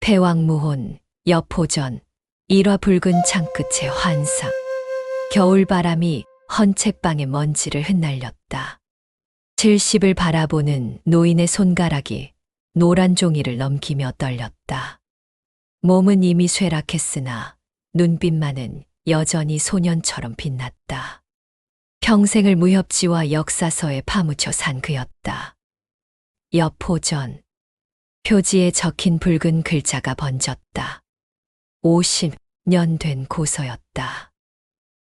패왕무혼, 여포전, 일화 붉은 창끝의 환상. 겨울바람이 헌책방의 먼지를 흩날렸다. 70을 바라보는 노인의 손가락이 노란 종이를 넘기며 떨렸다. 몸은 이미 쇠락했으나 눈빛만은 여전히 소년처럼 빛났다. 평생을 무협지와 역사서에 파묻혀 산 그였다. 여포전. 표지에 적힌 붉은 글자가 번졌다. 50년 된 고서였다.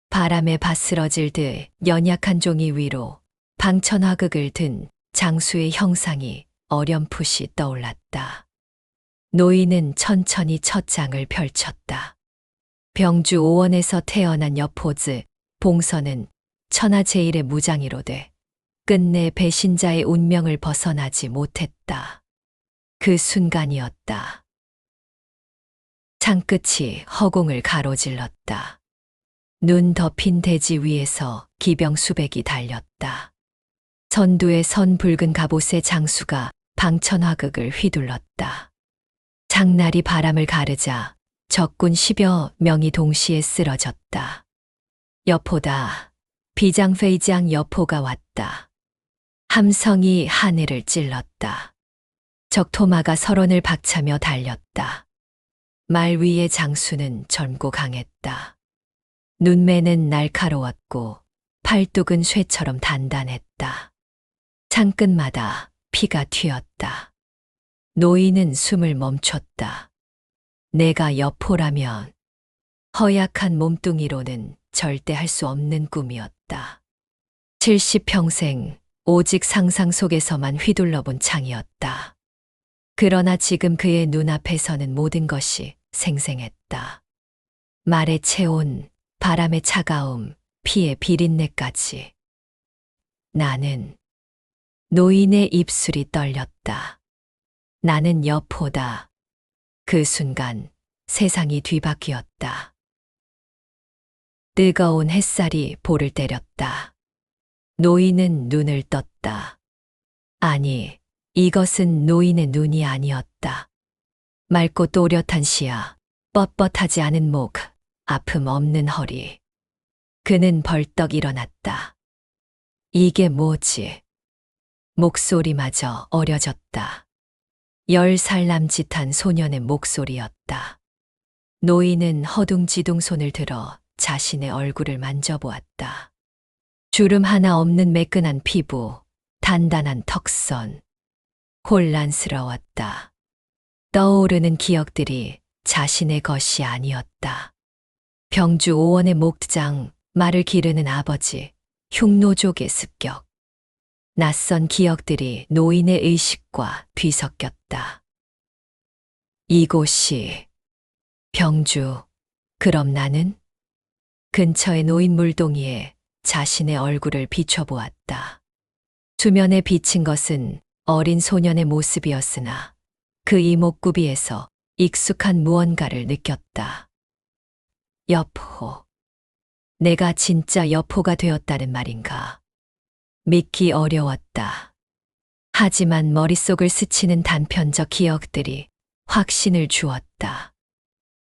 바람에 바스러질 듯 연약한 종이 위로 방천화극을 든 장수의 형상이 어렴풋이 떠올랐다. 노인은 천천히 첫 장을 펼쳤다. 병주 5원에서 태어난 여포즈, 봉선은 천하제일의 무장이로 돼 끝내 배신자의 운명을 벗어나지 못했다. 그 순간이었다. 창끝이 허공을 가로질렀다. 눈 덮인 대지 위에서 기병 수백이 달렸다. 선두에 선 붉은 갑옷의 장수가 방천화극을 휘둘렀다. 장날이 바람을 가르자 적군 10여 명이 동시에 쓰러졌다. 여포다. 비장페이장 여포가 왔다. 함성이 하늘을 찔렀다. 적토마가 설원을 박차며 달렸다. 말 위의 장수는 젊고 강했다. 눈매는 날카로웠고 팔뚝은 쇠처럼 단단했다. 창끝마다 피가 튀었다. 노인은 숨을 멈췄다. 내가 여포라면 허약한 몸뚱이로는 절대 할 수 없는 꿈이었다. 70평생 오직 상상 속에서만 휘둘러본 창이었다. 그러나 지금 그의 눈앞에서는 모든 것이 생생했다. 말의 체온, 바람의 차가움, 피의 비린내까지. 나는 노인의 입술이 떨렸다. 나는 여포다. 그 순간 세상이 뒤바뀌었다. 뜨거운 햇살이 볼을 때렸다. 노인은 눈을 떴다. 아니, 이것은 노인의 눈이 아니었다. 맑고 또렷한 시야, 뻣뻣하지 않은 목, 아픔 없는 허리. 그는 벌떡 일어났다. 이게 뭐지? 목소리마저 어려졌다. 10살 남짓한 소년의 목소리였다. 노인은 허둥지둥 손을 들어 자신의 얼굴을 만져보았다. 주름 하나 없는 매끈한 피부, 단단한 턱선. 혼란스러웠다. 떠오르는 기억들이 자신의 것이 아니었다. 병주 5원의 목장, 말을 기르는 아버지, 흉노족의 습격. 낯선 기억들이 노인의 의식과 뒤섞였다. 이곳이 병주, 그럼 나는? 근처의 노인 물동이에 자신의 얼굴을 비춰보았다. 수면에 비친 것은 어린 소년의 모습이었으나 그 이목구비에서 익숙한 무언가를 느꼈다. 여포. 내가 진짜 여포가 되었다는 말인가? 믿기 어려웠다. 하지만 머릿속을 스치는 단편적 기억들이 확신을 주었다.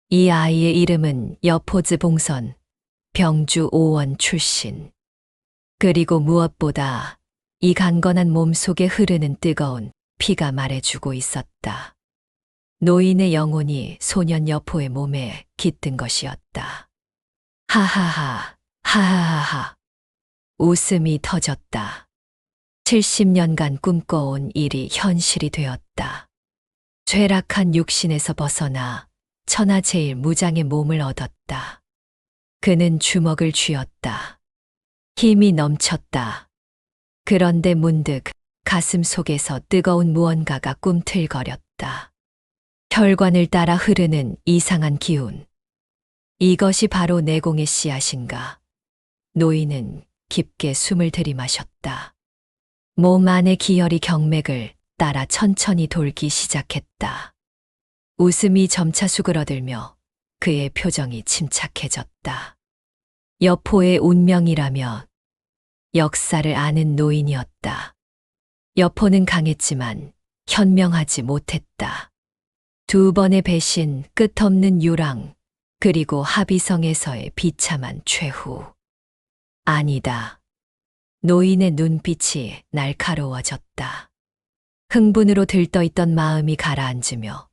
이 아이의 이름은 여포즈 봉선, 병주 5원 출신. 그리고 무엇보다 이 강건한 몸 속에 흐르는 뜨거운 피가 말해주고 있었다. 노인의 영혼이 소년 여포의 몸에 깃든 것이었다. 하하하, 하하하하. 웃음이 터졌다. 70년간 꿈꿔온 일이 현실이 되었다. 쇠락한 육신에서 벗어나 천하제일 무장의 몸을 얻었다. 그는 주먹을 쥐었다. 힘이 넘쳤다. 그런데 문득 가슴 속에서 뜨거운 무언가가 꿈틀거렸다. 혈관을 따라 흐르는 이상한 기운. 이것이 바로 내공의 씨앗인가. 노인은 깊게 숨을 들이마셨다. 몸 안의 기혈이 경맥을 따라 천천히 돌기 시작했다. 웃음이 점차 수그러들며 그의 표정이 침착해졌다. 여포의 운명이라면 역사를 아는 노인이었다. 여포는 강했지만 현명하지 못했다. 두 번의 배신, 끝없는 유랑, 그리고 합의성에서의 비참한 최후. 아니다. 노인의 눈빛이 날카로워졌다. 흥분으로 들떠있던 마음이 가라앉으며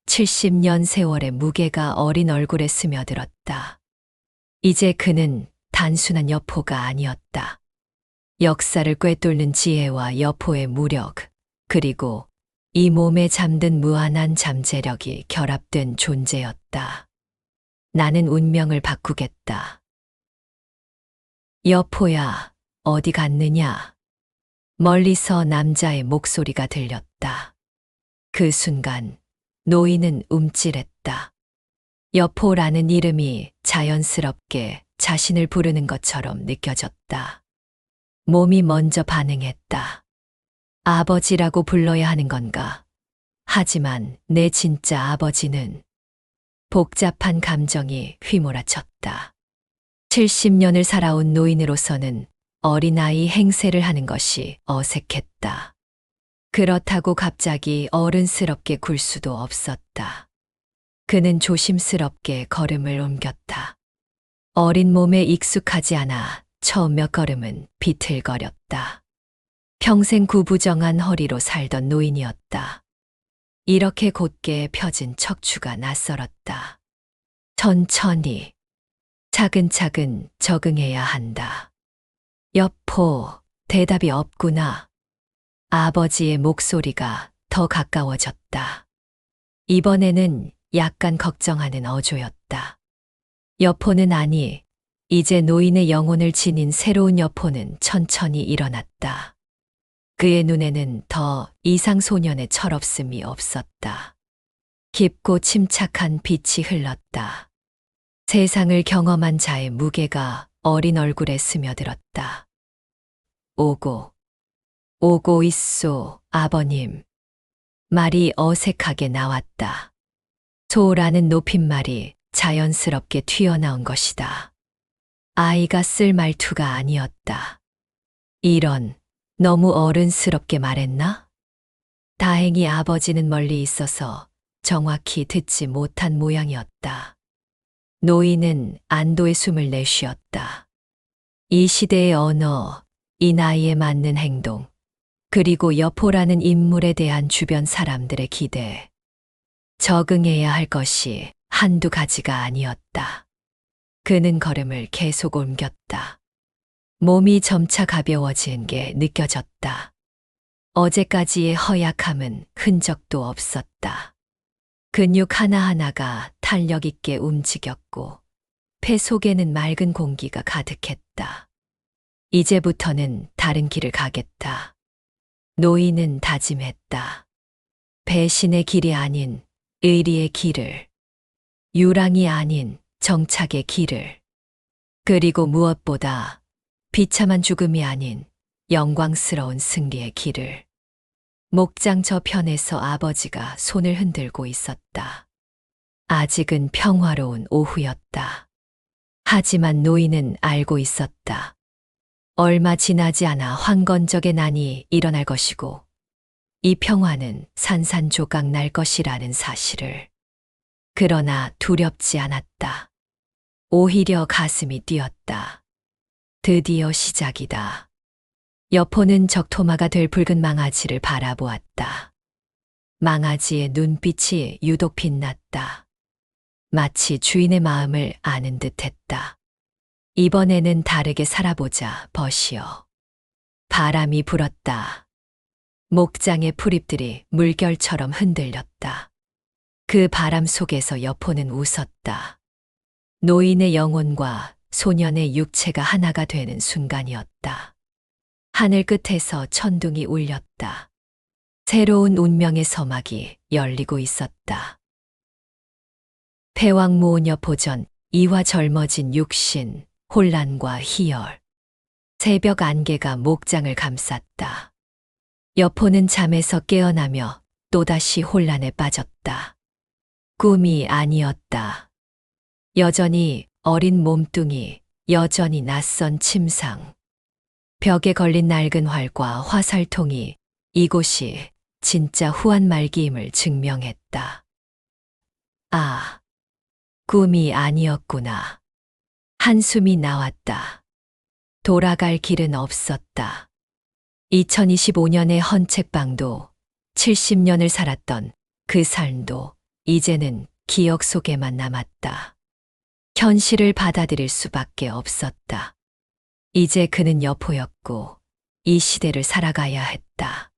70년 세월의 무게가 어린 얼굴에 스며들었다. 이제 그는 단순한 여포가 아니었다. 역사를 꿰뚫는 지혜와 여포의 무력, 그리고 이 몸에 잠든 무한한 잠재력이 결합된 존재였다. 나는 운명을 바꾸겠다. 여포야, 어디 갔느냐? 멀리서 남자의 목소리가 들렸다. 그 순간 노인은 움찔했다. 여포라는 이름이 자연스럽게 자신을 부르는 것처럼 느껴졌다. 몸이 먼저 반응했다. 아버지라고 불러야 하는 건가? 하지만 내 진짜 아버지는 복잡한 감정이 휘몰아쳤다. 70년을 살아온 노인으로서는 어린아이 행세를 하는 것이 어색했다. 그렇다고 갑자기 어른스럽게 굴 수도 없었다. 그는 조심스럽게 걸음을 옮겼다. 어린 몸에 익숙하지 않아 처음 몇 걸음은 비틀거렸다. 평생 구부정한 허리로 살던 노인이었다. 이렇게 곧게 펴진 척추가 낯설었다. 천천히, 차근차근 적응해야 한다. 여포, 대답이 없구나. 아버지의 목소리가 더 가까워졌다. 이번에는 약간 걱정하는 어조였다. 여포는 아니, 이제 노인의 영혼을 지닌 새로운 여포는 천천히 일어났다. 그의 눈에는 더 이상 소년의 철없음이 없었다. 깊고 침착한 빛이 흘렀다. 세상을 경험한 자의 무게가 어린 얼굴에 스며들었다. 오고 있소, 아버님. 말이 어색하게 나왔다. 소라는 높임말이 자연스럽게 튀어나온 것이다. 아이가 쓸 말투가 아니었다. 너무 어른스럽게 말했나? 다행히 아버지는 멀리 있어서 정확히 듣지 못한 모양이었다. 노인은 안도의 숨을 내쉬었다. 이 시대의 언어, 이 나이에 맞는 행동, 그리고 여포라는 인물에 대한 주변 사람들의 기대. 적응해야 할 것이 한두 가지가 아니었다. 그는 걸음을 계속 옮겼다. 몸이 점차 가벼워진 게 느껴졌다. 어제까지의 허약함은 흔적도 없었다. 근육 하나하나가 탄력 있게 움직였고 폐 속에는 맑은 공기가 가득했다. 이제부터는 다른 길을 가겠다. 노인은 다짐했다. 배신의 길이 아닌 의리의 길을, 유랑이 아닌 정착의 길을, 그리고 무엇보다 비참한 죽음이 아닌 영광스러운 승리의 길을. 목장 저편에서 아버지가 손을 흔들고 있었다. 아직은 평화로운 오후였다. 하지만 노인은 알고 있었다. 얼마 지나지 않아 황건적의 난이 일어날 것이고 이 평화는 산산조각 날 것이라는 사실을. 그러나 두렵지 않았다. 오히려 가슴이 뛰었다. 드디어 시작이다. 여포는 적토마가 될 붉은 망아지를 바라보았다. 망아지의 눈빛이 유독 빛났다. 마치 주인의 마음을 아는 듯했다. 이번에는 다르게 살아보자, 벗이여. 바람이 불었다. 목장의 풀잎들이 물결처럼 흔들렸다. 그 바람 속에서 여포는 웃었다. 노인의 영혼과 소년의 육체가 하나가 되는 순간이었다. 하늘 끝에서 천둥이 울렸다. 새로운 운명의 서막이 열리고 있었다. 패왕 여포전, 이화 젊어진 육신, 혼란과 희열. 새벽 안개가 목장을 감쌌다. 여포는 잠에서 깨어나며 또다시 혼란에 빠졌다. 꿈이 아니었다. 여전히 어린 몸뚱이, 여전히 낯선 침상. 벽에 걸린 낡은 활과 화살통이 이곳이 진짜 후한 말기임을 증명했다. 아, 꿈이 아니었구나. 한숨이 나왔다. 돌아갈 길은 없었다. 2025년의 헌책방도 70년을 살았던 그 삶도 이제는 기억 속에만 남았다. 현실을 받아들일 수밖에 없었다. 이제 그는 여포였고 이 시대를 살아가야 했다.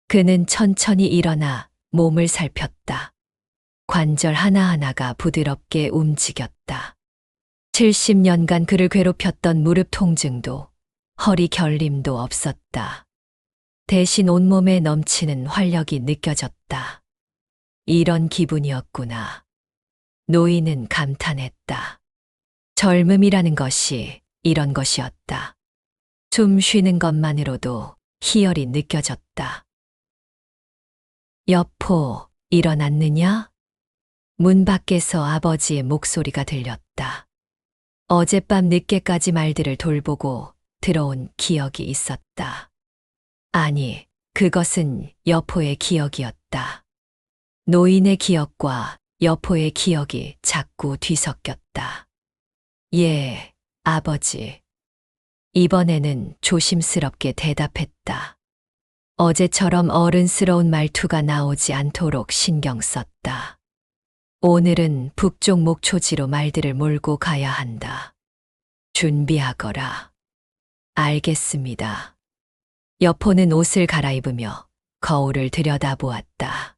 그는 천천히 일어나 몸을 살폈다. 관절 하나하나가 부드럽게 움직였다. 70년간 그를 괴롭혔던 무릎 통증도 허리 결림도 없었다. 대신 온몸에 넘치는 활력이 느껴졌다. 이런 기분이었구나. 노인은 감탄했다. 젊음이라는 것이 이런 것이었다. 숨 쉬는 것만으로도 희열이 느껴졌다. 여포, 일어났느냐? 문 밖에서 아버지의 목소리가 들렸다. 어젯밤 늦게까지 말들을 돌보고 들어온 기억이 있었다. 아니, 그것은 여포의 기억이었다. 노인의 기억과 여포의 기억이 자꾸 뒤섞였다. 예, 아버지. 이번에는 조심스럽게 대답했다. 어제처럼 어른스러운 말투가 나오지 않도록 신경 썼다. 오늘은 북쪽 목초지로 말들을 몰고 가야 한다. 준비하거라. 알겠습니다. 여포는 옷을 갈아입으며 거울을 들여다보았다.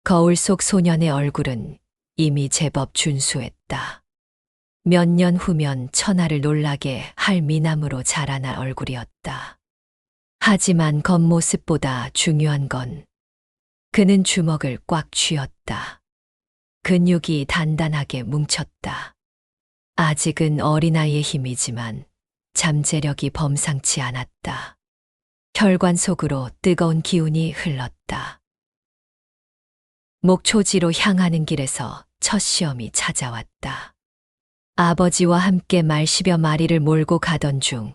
거울 속 소년의 얼굴은 이미 제법 준수했다. 몇 년 후면 천하를 놀라게 할 미남으로 자라날 얼굴이었다. 하지만 겉모습보다 중요한 건 그는 주먹을 꽉 쥐었다. 근육이 단단하게 뭉쳤다. 아직은 어린아이의 힘이지만 잠재력이 범상치 않았다. 혈관 속으로 뜨거운 기운이 흘렀다. 목초지로 향하는 길에서 첫 시험이 찾아왔다. 아버지와 함께 말 10여 마리를 몰고 가던 중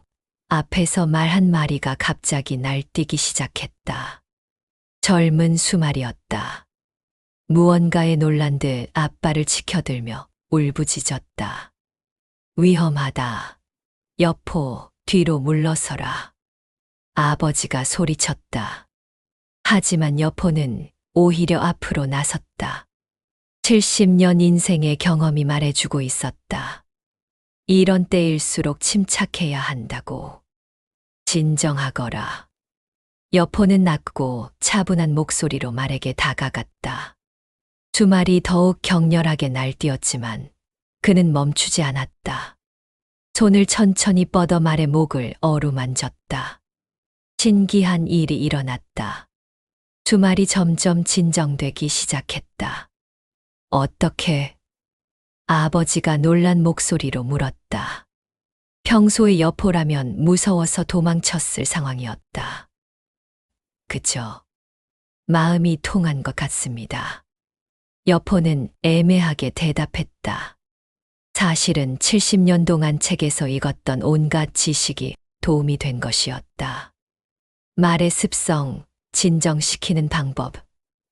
앞에서 말 한 마리가 갑자기 날뛰기 시작했다. 젊은 수말이었다. 무언가에 놀란 듯 앞발을 치켜들며 울부짖었다. 위험하다. 여포, 뒤로 물러서라. 아버지가 소리쳤다. 하지만 여포는 오히려 앞으로 나섰다. 70년 인생의 경험이 말해주고 있었다. 이런 때일수록 침착해야 한다고. 진정하거라. 여포는 낮고 차분한 목소리로 말에게 다가갔다. 주말이 더욱 격렬하게 날뛰었지만 그는 멈추지 않았다. 손을 천천히 뻗어 말의 목을 어루만졌다. 신기한 일이 일어났다. 주말이 점점 진정되기 시작했다. 어떻게? 아버지가 놀란 목소리로 물었다. 평소의 여포라면 무서워서 도망쳤을 상황이었다. 그저 마음이 통한 것 같습니다. 여포는 애매하게 대답했다. 사실은 70년 동안 책에서 읽었던 온갖 지식이 도움이 된 것이었다. 말의 습성, 진정시키는 방법,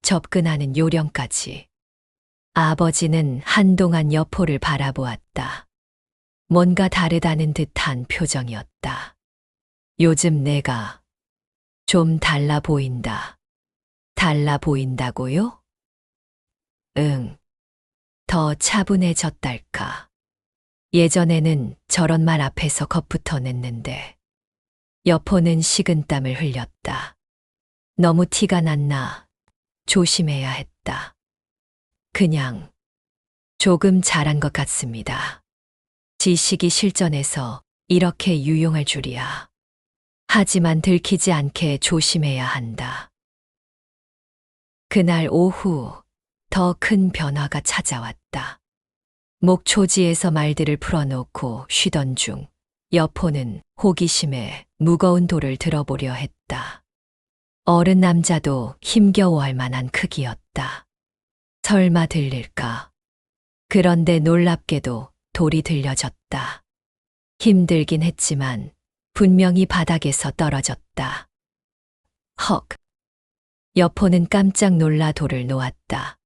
접근하는 요령까지. 아버지는 한동안 여포를 바라보았다. 뭔가 다르다는 듯한 표정이었다. 요즘 내가 좀 달라 보인다. 달라 보인다고요? 응. 더 차분해졌달까. 예전에는 저런 말 앞에서 겁부터 냈는데. 여포는 식은땀을 흘렸다. 너무 티가 났나? 조심해야 했다. 그냥 조금 잘한 것 같습니다. 지식이 실전에서 이렇게 유용할 줄이야. 하지만 들키지 않게 조심해야 한다. 그날 오후 더 큰 변화가 찾아왔다. 목초지에서 말들을 풀어놓고 쉬던 중 여포는 호기심에 무거운 돌을 들어보려 했다. 어른 남자도 힘겨워할 만한 크기였다. 설마 들릴까? 그런데 놀랍게도 돌이 들려졌다. 힘들긴 했지만 분명히 바닥에서 떨어졌다. 헉! 여포는 깜짝 놀라 돌을 놓았다.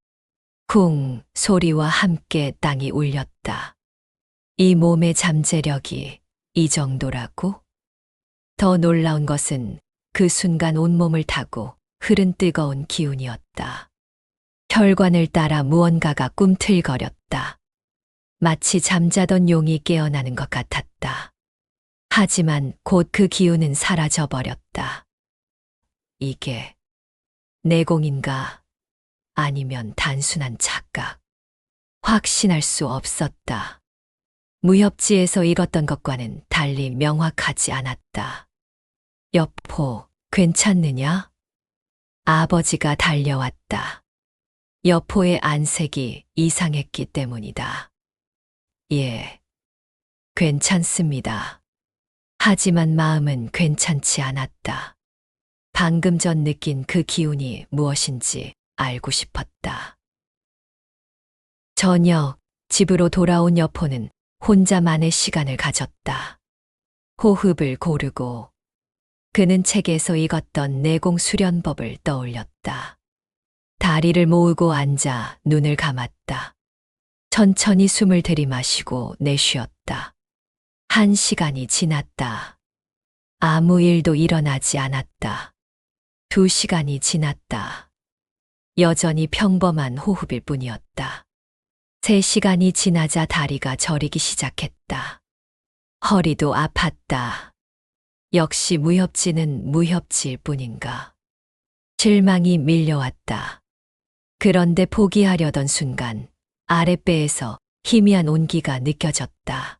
쿵 소리와 함께 땅이 울렸다. 이 몸의 잠재력이 이 정도라고? 더 놀라운 것은 그 순간 온몸을 타고 흐른 뜨거운 기운이었다. 혈관을 따라 무언가가 꿈틀거렸다. 마치 잠자던 용이 깨어나는 것 같았다. 하지만 곧 그 기운은 사라져 버렸다. 이게 내공인가? 아니면 단순한 착각? 확신할 수 없었다. 무협지에서 읽었던 것과는 달리 명확하지 않았다. 여포, 괜찮느냐? 아버지가 달려왔다. 여포의 안색이 이상했기 때문이다. 예, 괜찮습니다. 하지만 마음은 괜찮지 않았다. 방금 전 느낀 그 기운이 무엇인지 알고 싶었다. 저녁, 집으로 돌아온 여포는 혼자만의 시간을 가졌다. 호흡을 고르고 그는 책에서 읽었던 내공 수련법을 떠올렸다. 다리를 모으고 앉아 눈을 감았다. 천천히 숨을 들이마시고 내쉬었다. 1시간이 지났다. 아무 일도 일어나지 않았다. 2시간이 지났다. 여전히 평범한 호흡일 뿐이었다. 3시간이 지나자 다리가 저리기 시작했다. 허리도 아팠다. 역시 무협지는 무협지일 뿐인가. 실망이 밀려왔다. 그런데 포기하려던 순간 아랫배에서 희미한 온기가 느껴졌다.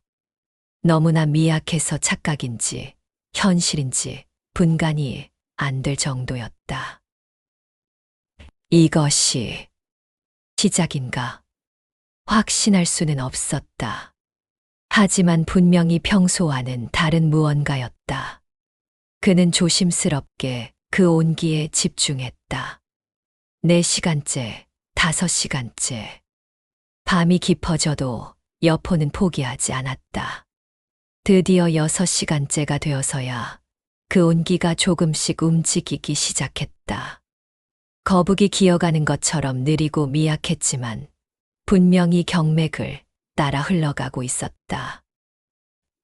너무나 미약해서 착각인지 현실인지 분간이 안 될 정도였다. 이것이 시작인가? 확신할 수는 없었다. 하지만 분명히 평소와는 다른 무언가였다. 그는 조심스럽게 그 온기에 집중했다. 4시간째, 5시간째. 밤이 깊어져도 여포는 포기하지 않았다. 드디어 6시간째가 되어서야 그 온기가 조금씩 움직이기 시작했다. 거북이 기어가는 것처럼 느리고 미약했지만 분명히 경맥을 따라 흘러가고 있었다.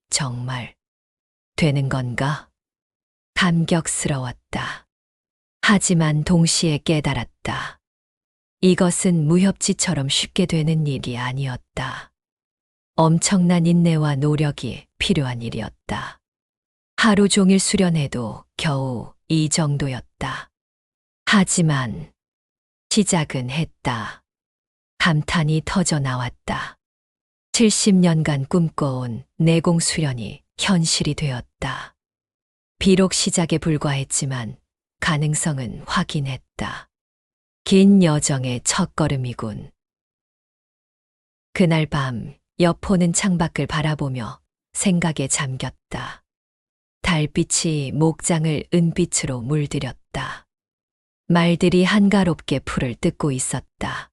정말 되는 건가? 감격스러웠다. 하지만 동시에 깨달았다. 이것은 무협지처럼 쉽게 되는 일이 아니었다. 엄청난 인내와 노력이 필요한 일이었다. 하루 종일 수련해도 겨우 이 정도였다. 하지만 시작은 했다. 감탄이 터져 나왔다. 70년간 꿈꿔온 내공 수련이 현실이 되었다. 비록 시작에 불과했지만 가능성은 확인했다. 긴 여정의 첫걸음이군. 그날 밤 여포는 창밖을 바라보며 생각에 잠겼다. 달빛이 목장을 은빛으로 물들였다. 말들이 한가롭게 풀을 뜯고 있었다.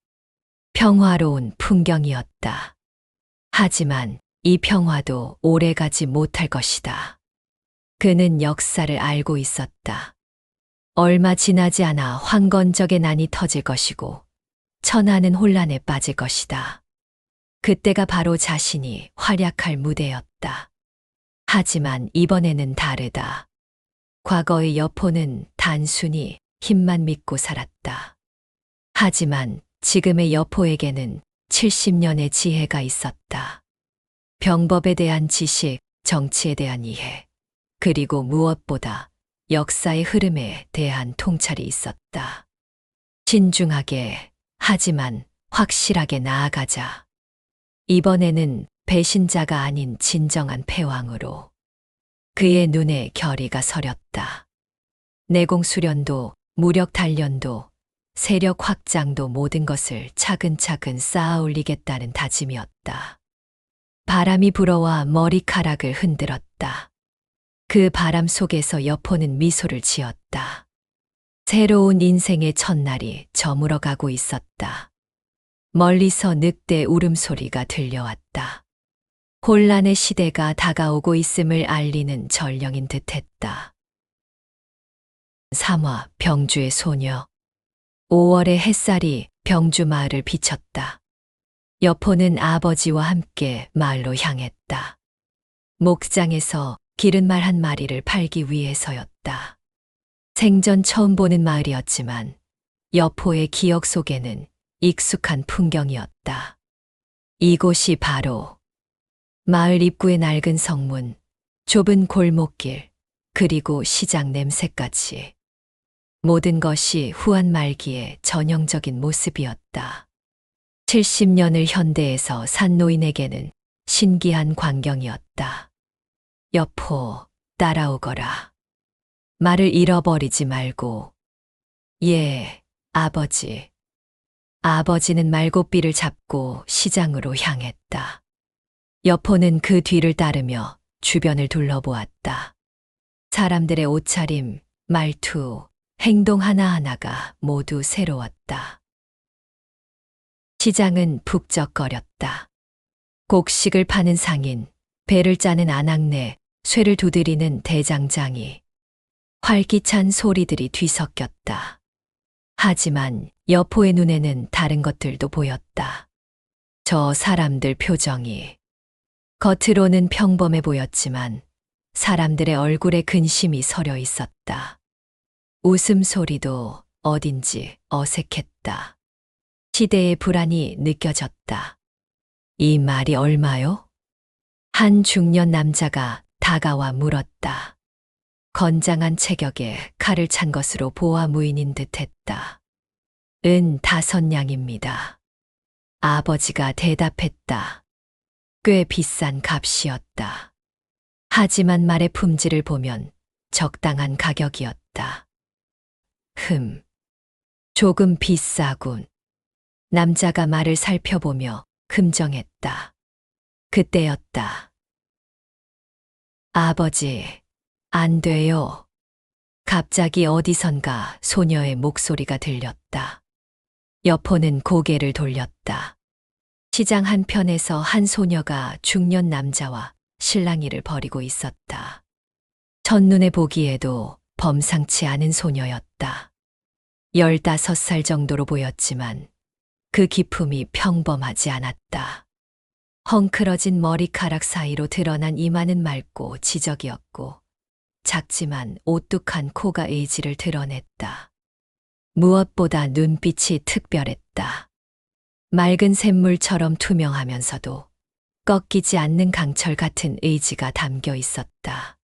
평화로운 풍경이었다. 하지만 이 평화도 오래가지 못할 것이다. 그는 역사를 알고 있었다. 얼마 지나지 않아 황건적의 난이 터질 것이고 천하는 혼란에 빠질 것이다. 그때가 바로 자신이 활약할 무대였다. 하지만 이번에는 다르다. 과거의 여포는 단순히 힘만 믿고 살았다. 하지만 지금의 여포에게는 70년의 지혜가 있었다. 병법에 대한 지식, 정치에 대한 이해, 그리고 무엇보다 역사의 흐름에 대한 통찰이 있었다. 신중하게, 하지만 확실하게 나아가자. 이번에는 배신자가 아닌 진정한 패왕으로. 그의 눈에 결의가 서렸다. 내공 수련도, 무력 단련도, 세력 확장도 모든 것을 차근차근 쌓아 올리겠다는 다짐이었다. 바람이 불어와 머리카락을 흔들었다. 그 바람 속에서 여포는 미소를 지었다. 새로운 인생의 첫날이 저물어가고 있었다. 멀리서 늑대 울음소리가 들려왔다. 혼란의 시대가 다가오고 있음을 알리는 전령인 듯했다. 3화 병주의 소녀. 5월의 햇살이 병주 마을을 비쳤다. 여포는 아버지와 함께 마을로 향했다. 목장에서 기른 말 한 마리를 팔기 위해서였다. 생전 처음 보는 마을이었지만 여포의 기억 속에는 익숙한 풍경이었다. 이곳이 바로 마을 입구의 낡은 성문, 좁은 골목길, 그리고 시장 냄새까지. 모든 것이 후한 말기의 전형적인 모습이었다. 70년을 현대에서 산 노인에게는 신기한 광경이었다. 여포, 따라오거라. 말을 잃어버리지 말고. 예, 아버지. 아버지는 말고삐를 잡고 시장으로 향했다. 여포는 그 뒤를 따르며 주변을 둘러보았다. 사람들의 옷차림, 말투, 행동 하나하나가 모두 새로웠다. 시장은 북적거렸다. 곡식을 파는 상인, 배를 짜는 아낙네, 쇠를 두드리는 대장장이, 활기찬 소리들이 뒤섞였다. 하지만 여포의 눈에는 다른 것들도 보였다. 저 사람들 표정이 겉으로는 평범해 보였지만 사람들의 얼굴에 근심이 서려 있었다. 웃음소리도 어딘지 어색했다. 시대의 불안이 느껴졌다. 이 말이 얼마요? 한 중년 남자가 다가와 물었다. 건장한 체격에 칼을 찬 것으로 보아 무인인 듯했다. 5냥입니다. 아버지가 대답했다. 꽤 비싼 값이었다. 하지만 말의 품질을 보면 적당한 가격이었다. 조금 비싸군. 남자가 말을 살펴보며 금정했다. 그때였다. 아버지, 안 돼요. 갑자기 어디선가 소녀의 목소리가 들렸다. 여포는 고개를 돌렸다. 시장 한편에서 한 소녀가 중년 남자와 실랑이를 벌이고 있었다. 첫눈에 보기에도 범상치 않은 소녀였다. 15살 정도로 보였지만 그 기품이 평범하지 않았다. 헝클어진 머리카락 사이로 드러난 이마는 맑고 지적이었고 작지만 오뚝한 코가 의지를 드러냈다. 무엇보다 눈빛이 특별했다. 맑은 샘물처럼 투명하면서도 꺾이지 않는 강철 같은 의지가 담겨 있었다.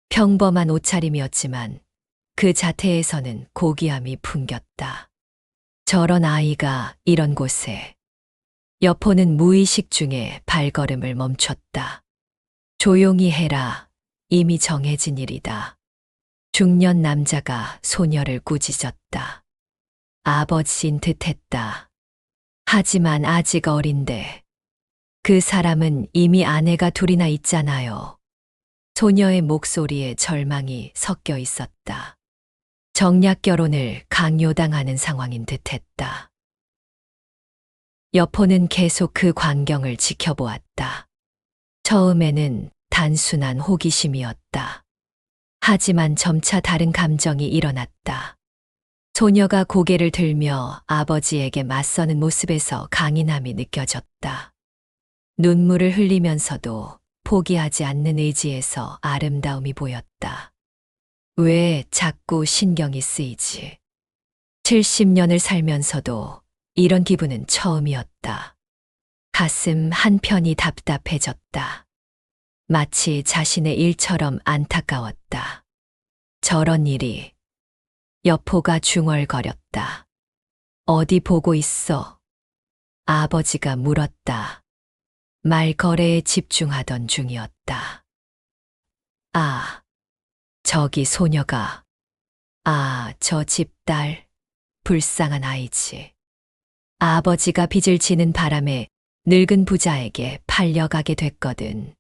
평범한 옷차림이었지만 그 자태에서는 고귀함이 풍겼다. 저런 아이가 이런 곳에. 여포는 무의식 중에 발걸음을 멈췄다. 조용히 해라. 이미 정해진 일이다. 중년 남자가 소녀를 꾸짖었다. 아버지인 듯했다. 하지만 아직 어린데. 그 사람은 이미 아내가 둘이나 있잖아요. 소녀의 목소리에 절망이 섞여 있었다. 정략 결혼을 강요당하는 상황인 듯했다. 여포는 계속 그 광경을 지켜보았다. 처음에는 단순한 호기심이었다. 하지만 점차 다른 감정이 일어났다. 소녀가 고개를 들며 아버지에게 맞서는 모습에서 강인함이 느껴졌다. 눈물을 흘리면서도 포기하지 않는 의지에서 아름다움이 보였다. 왜 자꾸 신경이 쓰이지? 70년을 살면서도 이런 기분은 처음이었다. 가슴 한편이 답답해졌다. 마치 자신의 일처럼 안타까웠다. 저런 일이. 여포가 중얼거렸다. 어디 보고 있어? 아버지가 물었다. 말거래에 집중하던 중이었다. 아, 저기 소녀가. 아, 저 집 딸. 불쌍한 아이지. 아버지가 빚을 지는 바람에 늙은 부자에게 팔려가게 됐거든.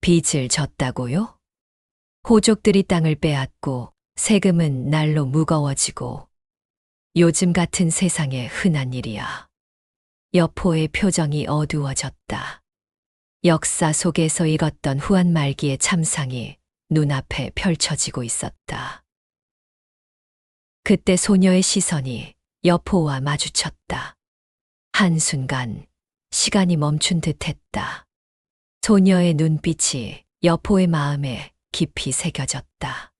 빚을 졌다고요? 호족들이 땅을 빼앗고 세금은 날로 무거워지고 요즘 같은 세상에 흔한 일이야. 여포의 표정이 어두워졌다. 역사 속에서 읽었던 후한 말기의 참상이 눈앞에 펼쳐지고 있었다. 그때 소녀의 시선이 여포와 마주쳤다. 한순간 시간이 멈춘 듯 했다. 소녀의 눈빛이 여포의 마음에 깊이 새겨졌다.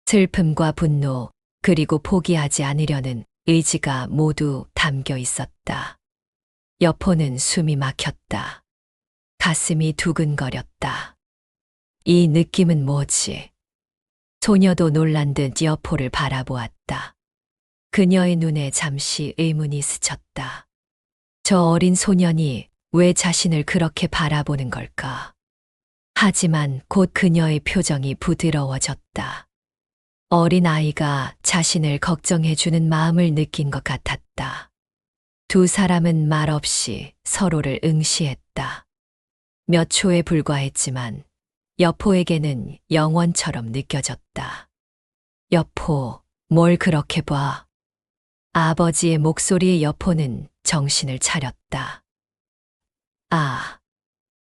슬픔과 분노, 그리고 포기하지 않으려는 의지가 모두 담겨 있었다. 여포는 숨이 막혔다. 가슴이 두근거렸다. 이 느낌은 뭐지? 소녀도 놀란 듯 여포를 바라보았다. 그녀의 눈에 잠시 의문이 스쳤다. 저 어린 소년이 왜 자신을 그렇게 바라보는 걸까? 하지만 곧 그녀의 표정이 부드러워졌다. 어린 아이가 자신을 걱정해주는 마음을 느낀 것 같았다. 두 사람은 말없이 서로를 응시했다. 몇 초에 불과했지만 여포에게는 영원처럼 느껴졌다. 여포, 뭘 그렇게 봐? 아버지의 목소리에 여포는 정신을 차렸다.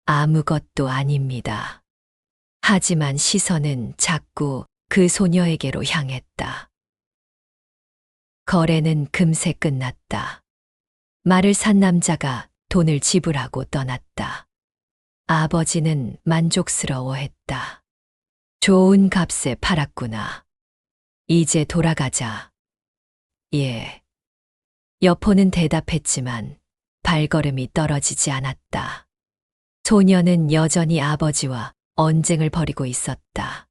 아무것도 아닙니다. 하지만 시선은 자꾸 그 소녀에게로 향했다. 거래는 금세 끝났다. 말을 산 남자가 돈을 지불하고 떠났다. 아버지는 만족스러워했다. 좋은 값에 팔았구나. 이제 돌아가자. 예. 여포는 대답했지만 발걸음이 떨어지지 않았다. 소녀는 여전히 아버지와 언쟁을 벌이고 있었다.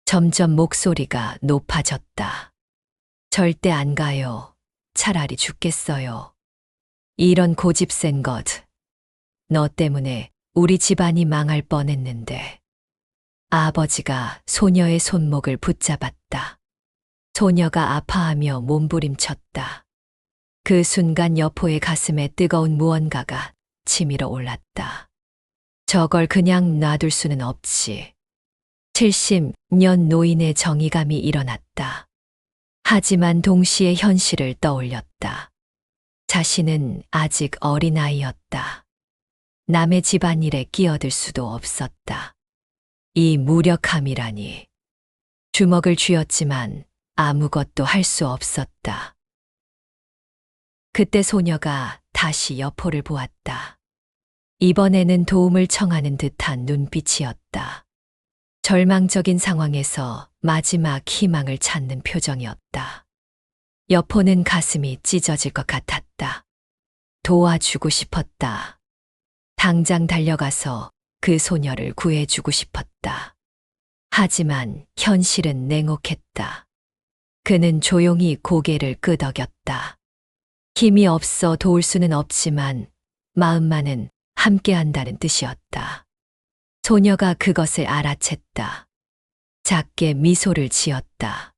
점점 목소리가 높아졌다. 절대 안 가요. 차라리 죽겠어요. 이런 고집센 것. 너 때문에 우리 집안이 망할 뻔했는데. 아버지가 소녀의 손목을 붙잡았다. 소녀가 아파하며 몸부림쳤다. 그 순간 여포의 가슴에 뜨거운 무언가가 치밀어 올랐다. 저걸 그냥 놔둘 수는 없지. 70년 노인의 정의감이 일어났다. 하지만 동시에 현실을 떠올렸다. 자신은 아직 어린아이였다. 남의 집안일에 끼어들 수도 없었다. 이 무력함이라니. 주먹을 쥐었지만 아무것도 할 수 없었다. 그때 소녀가 다시 여포를 보았다. 이번에는 도움을 청하는 듯한 눈빛이었다. 절망적인 상황에서 마지막 희망을 찾는 표정이었다. 여포는 가슴이 찢어질 것 같았다. 도와주고 싶었다. 당장 달려가서 그 소녀를 구해주고 싶었다. 하지만 현실은 냉혹했다. 그는 조용히 고개를 끄덕였다. 힘이 없어 도울 수는 없지만 마음만은 함께한다는 뜻이었다. 소녀가 그것을 알아챘다. 작게 미소를 지었다.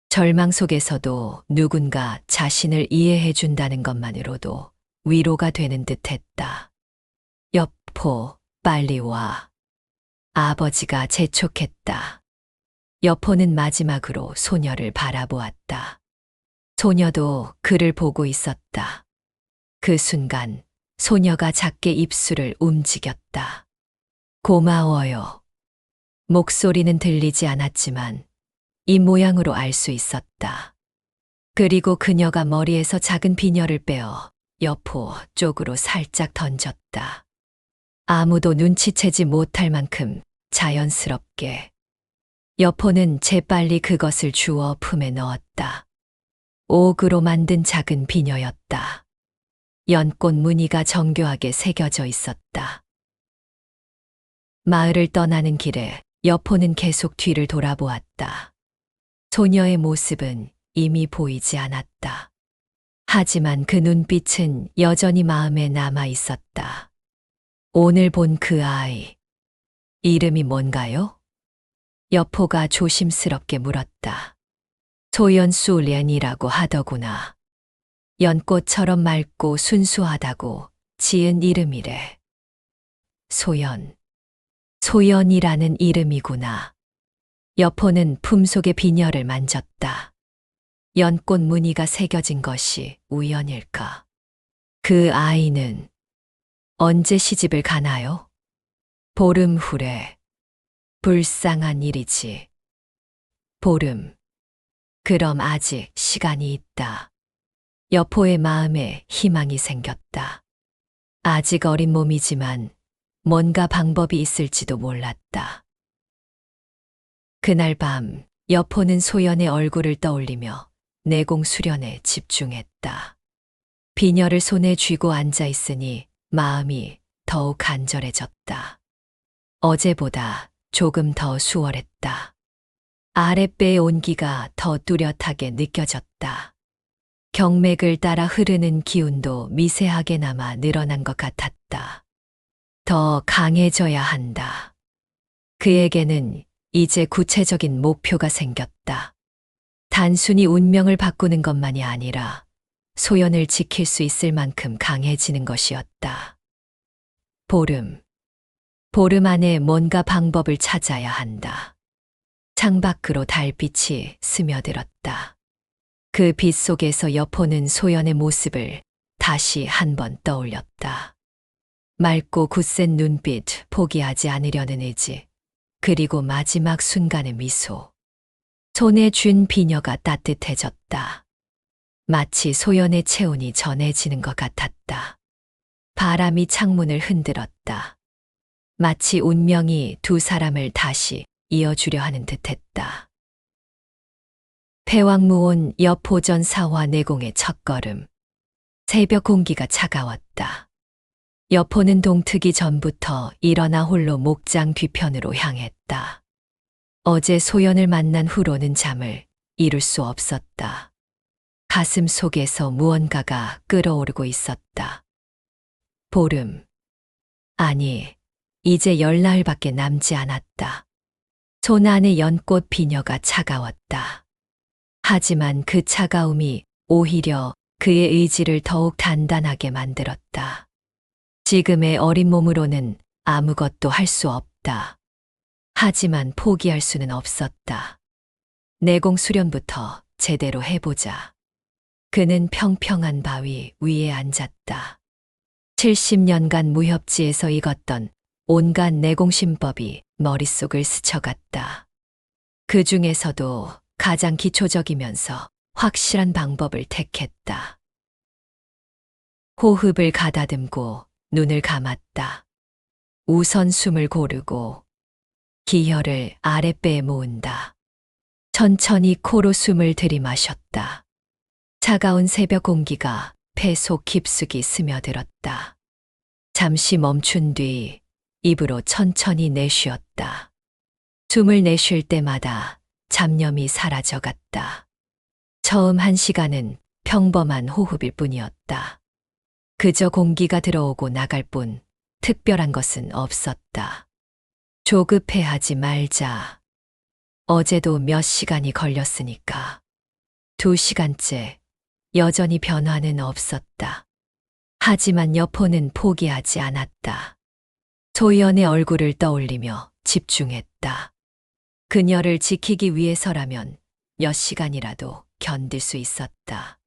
절망 속에서도 누군가 자신을 이해해 준다는 것만으로도 위로가 되는 듯했다. 여포, 빨리 와. 아버지가 재촉했다. 여포는 마지막으로 소녀를 바라보았다. 소녀도 그를 보고 있었다. 그 순간 소녀가 작게 입술을 움직였다. 고마워요. 목소리는 들리지 않았지만 이 모양으로 알 수 있었다. 그리고 그녀가 머리에서 작은 비녀를 빼어 여포 쪽으로 살짝 던졌다. 아무도 눈치채지 못할 만큼 자연스럽게. 여포는 재빨리 그것을 주워 품에 넣었다. 옥으로 만든 작은 비녀였다. 연꽃 무늬가 정교하게 새겨져 있었다. 마을을 떠나는 길에 여포는 계속 뒤를 돌아보았다. 소녀의 모습은 이미 보이지 않았다. 하지만 그 눈빛은 여전히 마음에 남아 있었다. 오늘 본 그 아이, 이름이 뭔가요? 여포가 조심스럽게 물었다. 소연수 렌이라고 하더구나. 연꽃처럼 맑고 순수하다고 지은 이름이래. 소연이라는 이름이구나. 여포는 품속의 비녀를 만졌다. 연꽃 무늬가 새겨진 것이 우연일까? 그 아이는 언제 시집을 가나요? 보름 후래. 불쌍한 일이지. 보름. 그럼 아직 시간이 있다. 여포의 마음에 희망이 생겼다. 아직 어린 몸이지만 뭔가 방법이 있을지도 몰랐다. 그날 밤 여포는 소연의 얼굴을 떠올리며 내공 수련에 집중했다. 비녀를 손에 쥐고 앉아 있으니 마음이 더욱 간절해졌다. 어제보다 조금 더 수월했다. 아랫배의 온기가 더 뚜렷하게 느껴졌다. 경맥을 따라 흐르는 기운도 미세하게 남아 늘어난 것 같았다. 더 강해져야 한다. 그에게는 이제 구체적인 목표가 생겼다. 단순히 운명을 바꾸는 것만이 아니라 소연을 지킬 수 있을 만큼 강해지는 것이었다. 보름. 보름 안에 뭔가 방법을 찾아야 한다. 창밖으로 달빛이 스며들었다. 그 빛 속에서 여포는 소연의 모습을 다시 한번 떠올렸다. 맑고 굳센 눈빛, 포기하지 않으려는 의지, 그리고 마지막 순간의 미소. 손에 쥔 비녀가 따뜻해졌다. 마치 소연의 체온이 전해지는 것 같았다. 바람이 창문을 흔들었다. 마치 운명이 두 사람을 다시 이어주려 하는 듯했다. 패왕무온 여포전 사화 내공의 첫걸음. 새벽 공기가 차가웠다. 여포는 동트기 전부터 일어나 홀로 목장 뒤편으로 향했다. 어제 소연을 만난 후로는 잠을 이룰 수 없었다. 가슴 속에서 무언가가 끓어오르고 있었다. 보름. 아니, 이제 열나흘밖에 남지 않았다. 손 안에 연꽃 비녀가 차가웠다. 하지만 그 차가움이 오히려 그의 의지를 더욱 단단하게 만들었다. 지금의 어린 몸으로는 아무것도 할 수 없다. 하지만 포기할 수는 없었다. 내공 수련부터 제대로 해보자. 그는 평평한 바위 위에 앉았다. 70년간 무협지에서 익었던 온갖 내공심법이 머릿속을 스쳐갔다. 그 중에서도 가장 기초적이면서 확실한 방법을 택했다. 호흡을 가다듬고 눈을 감았다. 우선 숨을 고르고 기혈을 아랫배에 모은다. 천천히 코로 숨을 들이마셨다. 차가운 새벽 공기가 폐 속 깊숙이 스며들었다. 잠시 멈춘 뒤 입으로 천천히 내쉬었다. 숨을 내쉴 때마다 잡념이 사라져갔다. 처음 1시간은 평범한 호흡일 뿐이었다. 그저 공기가 들어오고 나갈 뿐 특별한 것은 없었다. 조급해하지 말자. 어제도 몇 시간이 걸렸으니까. 2시간째 여전히 변화는 없었다. 하지만 여포는 포기하지 않았다. 소연의 얼굴을 떠올리며 집중했다. 그녀를 지키기 위해서라면 몇 시간이라도 견딜 수 있었다.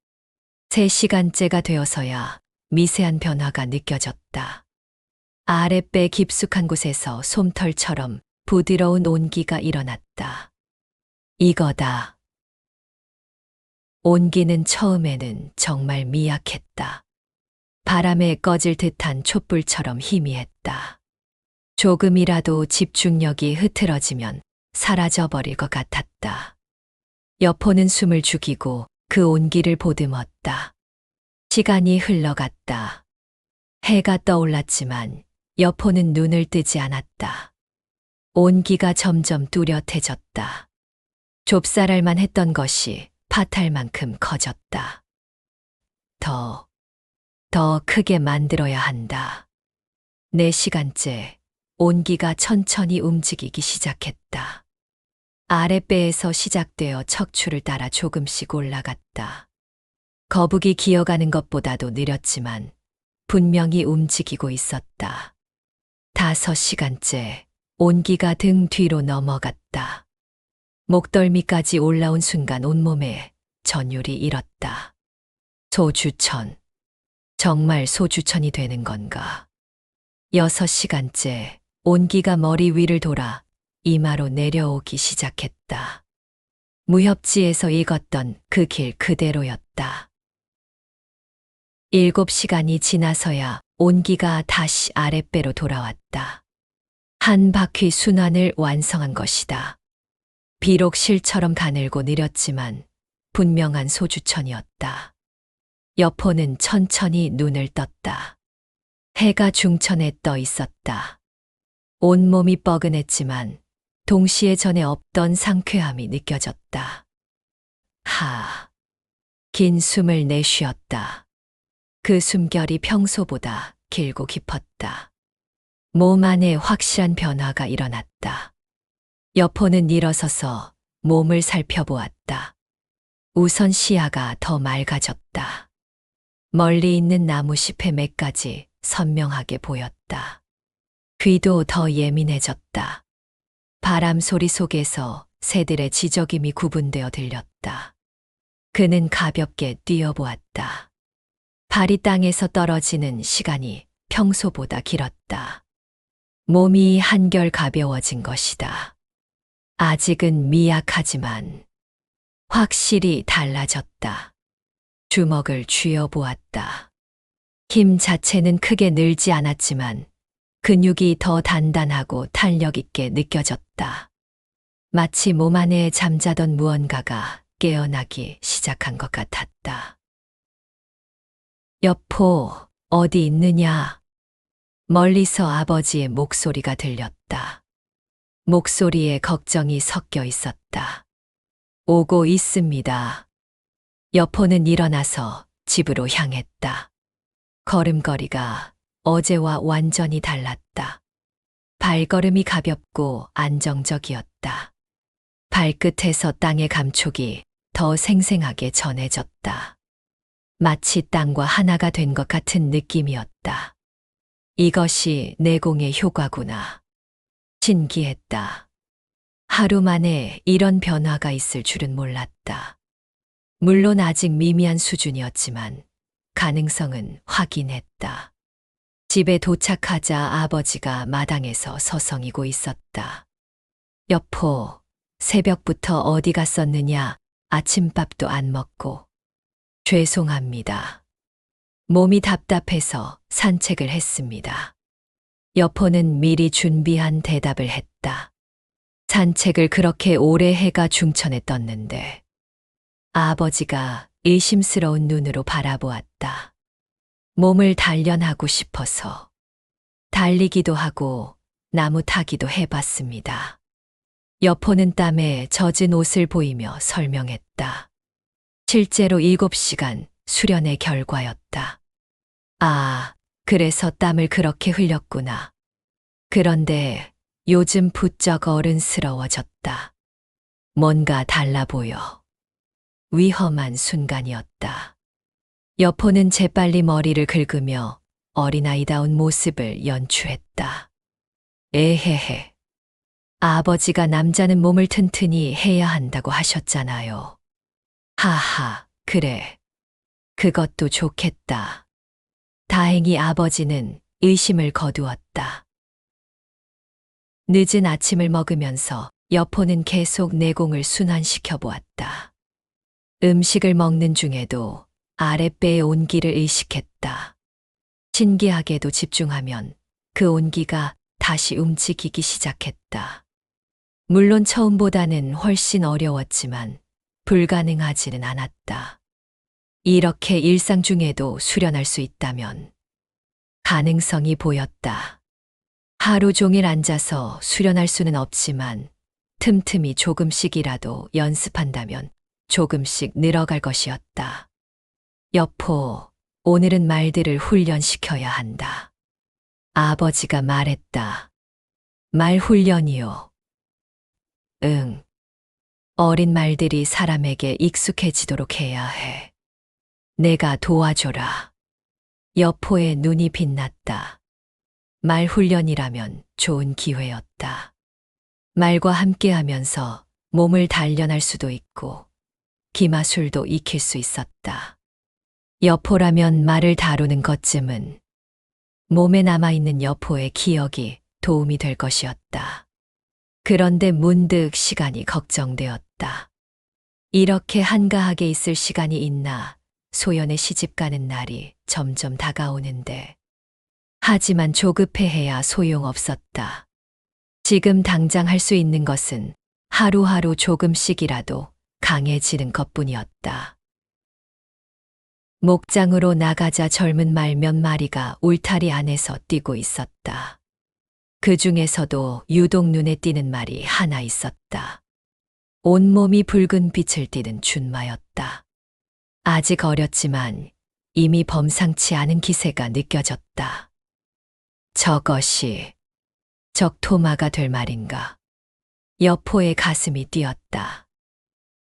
3시간째가 되어서야 미세한 변화가 느껴졌다. 아랫배 깊숙한 곳에서 솜털처럼 부드러운 온기가 일어났다. 이거다. 온기는 처음에는 정말 미약했다. 바람에 꺼질 듯한 촛불처럼 희미했다. 조금이라도 집중력이 흐트러지면 사라져버릴 것 같았다. 여포는 숨을 죽이고 그 온기를 보듬었다. 시간이 흘러갔다. 해가 떠올랐지만 여포는 눈을 뜨지 않았다. 온기가 점점 뚜렷해졌다. 좁쌀알만 했던 것이 파탈만큼 커졌다. 더 크게 만들어야 한다. 4시간째 온기가 천천히 움직이기 시작했다. 아랫배에서 시작되어 척추를 따라 조금씩 올라갔다. 거북이 기어가는 것보다도 느렸지만 분명히 움직이고 있었다. 5시간째 온기가 등 뒤로 넘어갔다. 목덜미까지 올라온 순간 온몸에 전율이 일었다. 소주천. 정말 소주천이 되는 건가? 6시간째 온기가 머리 위를 돌아 이마로 내려오기 시작했다. 무협지에서 익었던 그 길 그대로였다. 7시간이 지나서야 온기가 다시 아랫배로 돌아왔다. 한 바퀴 순환을 완성한 것이다. 비록 실처럼 가늘고 느렸지만 분명한 소주천이었다. 여포는 천천히 눈을 떴다. 해가 중천에 떠 있었다. 온몸이 뻐근했지만 동시에 전에 없던 상쾌함이 느껴졌다. 긴 숨을 내쉬었다. 그 숨결이 평소보다 길고 깊었다. 몸 안에 확실한 변화가 일어났다. 여포는 일어서서 몸을 살펴보았다. 우선 시야가 더 맑아졌다. 멀리 있는 나무 잎의 맥까지 선명하게 보였다. 귀도 더 예민해졌다. 바람 소리 속에서 새들의 지저귀이 구분되어 들렸다. 그는 가볍게 뛰어보았다. 발이 땅에서 떨어지는 시간이 평소보다 길었다. 몸이 한결 가벼워진 것이다. 아직은 미약하지만 확실히 달라졌다. 주먹을 쥐어보았다. 힘 자체는 크게 늘지 않았지만 근육이 더 단단하고 탄력 있게 느껴졌다. 마치 몸 안에 잠자던 무언가가 깨어나기 시작한 것 같았다. 여포, 어디 있느냐? 멀리서 아버지의 목소리가 들렸다. 목소리에 걱정이 섞여 있었다. 오고 있습니다. 여포는 일어나서 집으로 향했다. 걸음걸이가 어제와 완전히 달랐다. 발걸음이 가볍고 안정적이었다. 발끝에서 땅의 감촉이 더 생생하게 전해졌다. 마치 땅과 하나가 된 것 같은 느낌이었다. 이것이 내공의 효과구나. 신기했다. 하루 만에 이런 변화가 있을 줄은 몰랐다. 물론 아직 미미한 수준이었지만 가능성은 확인했다. 집에 도착하자 아버지가 마당에서 서성이고 있었다. 여포, 새벽부터 어디 갔었느냐? 아침밥도 안 먹고. 죄송합니다. 몸이 답답해서 산책을 했습니다. 여포는 미리 준비한 대답을 했다. 산책을 그렇게 오래 해가 중천에 떴는데 아버지가 의심스러운 눈으로 바라보았다. 몸을 단련하고 싶어서 달리기도 하고 나무 타기도 해봤습니다. 여포는 땀에 젖은 옷을 보이며 설명했다. 실제로 7시간 수련의 결과였다. 아, 그래서 땀을 그렇게 흘렸구나. 그런데 요즘 부쩍 어른스러워졌다. 뭔가 달라 보여. 위험한 순간이었다. 여포는 재빨리 머리를 긁으며 어린아이다운 모습을 연출했다. 에헤헤. 아버지가 남자는 몸을 튼튼히 해야 한다고 하셨잖아요. 하하, 그래. 그것도 좋겠다. 다행히 아버지는 의심을 거두었다. 늦은 아침을 먹으면서 여포는 계속 내공을 순환시켜 보았다. 음식을 먹는 중에도 아랫배의 온기를 의식했다. 신기하게도 집중하면 그 온기가 다시 움직이기 시작했다. 물론 처음보다는 훨씬 어려웠지만 불가능하지는 않았다. 이렇게 일상 중에도 수련할 수 있다면 가능성이 보였다. 하루 종일 앉아서 수련할 수는 없지만 틈틈이 조금씩이라도 연습한다면 조금씩 늘어갈 것이었다. 여포, 오늘은 말들을 훈련시켜야 한다. 아버지가 말했다. 말 훈련이요. 응. 어린 말들이 사람에게 익숙해지도록 해야 해. 내가 도와줘라. 여포의 눈이 빛났다. 말 훈련이라면 좋은 기회였다. 말과 함께하면서 몸을 단련할 수도 있고 기마술도 익힐 수 있었다. 여포라면 말을 다루는 것쯤은 몸에 남아있는 여포의 기억이 도움이 될 것이었다. 그런데 문득 시간이 걱정되었다. 이렇게 한가하게 있을 시간이 있나 소연의 시집가는 날이 점점 다가오는데 하지만 조급해해야 소용없었다. 지금 당장 할 수 있는 것은 하루하루 조금씩이라도 강해지는 것뿐이었다. 목장으로 나가자 젊은 말 몇 마리가 울타리 안에서 뛰고 있었다. 그 중에서도 유독 눈에 띄는 말이 하나 있었다. 온몸이 붉은 빛을 띠는 준마였다. 아직 어렸지만 이미 범상치 않은 기세가 느껴졌다. 저것이 적토마가 될 말인가. 여포의 가슴이 뛰었다.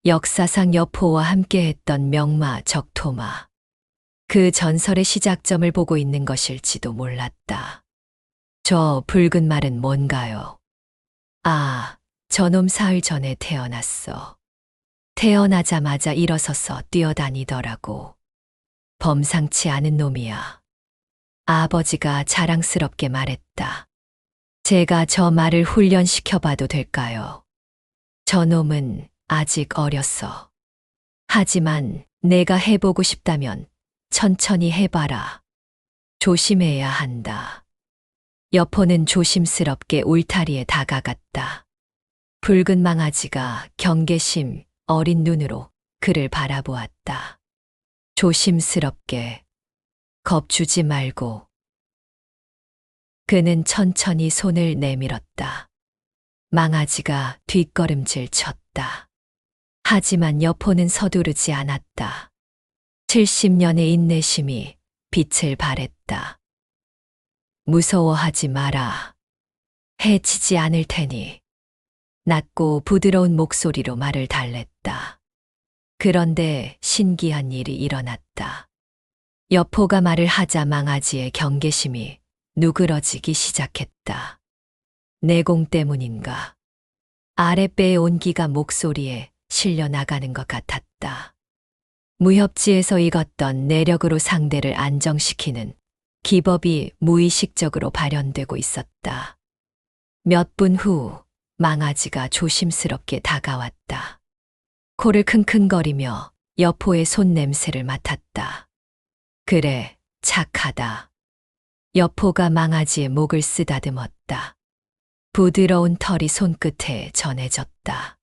역사상 여포와 함께했던 명마 적토마. 그 전설의 시작점을 보고 있는 것일지도 몰랐다. 저 붉은 말은 뭔가요? 아, 저놈 사흘 전에 태어났어. 태어나자마자 일어서서 뛰어다니더라고. 범상치 않은 놈이야. 아버지가 자랑스럽게 말했다. 제가 저 말을 훈련시켜봐도 될까요? 저놈은 아직 어렸어. 하지만 내가 해보고 싶다면 천천히 해봐라. 조심해야 한다. 여포는 조심스럽게 울타리에 다가갔다. 붉은 망아지가 경계심 어린 눈으로 그를 바라보았다. 조심스럽게 겁주지 말고. 그는 천천히 손을 내밀었다. 망아지가 뒷걸음질 쳤다. 하지만 여포는 서두르지 않았다. 70년의 인내심이 빛을 발했다. 무서워하지 마라. 해치지 않을 테니. 낮고 부드러운 목소리로 말을 달랬다. 그런데 신기한 일이 일어났다. 여포가 말을 하자 망아지의 경계심이 누그러지기 시작했다. 내공 때문인가. 아랫배의 온기가 목소리에 실려 나가는 것 같았다. 무협지에서 익었던 내력으로 상대를 안정시키는 기법이 무의식적으로 발현되고 있었다. 몇 분 후 망아지가 조심스럽게 다가왔다. 코를 킁킁거리며 여포의 손 냄새를 맡았다. 그래, 착하다. 여포가 망아지의 목을 쓰다듬었다. 부드러운 털이 손끝에 전해졌다.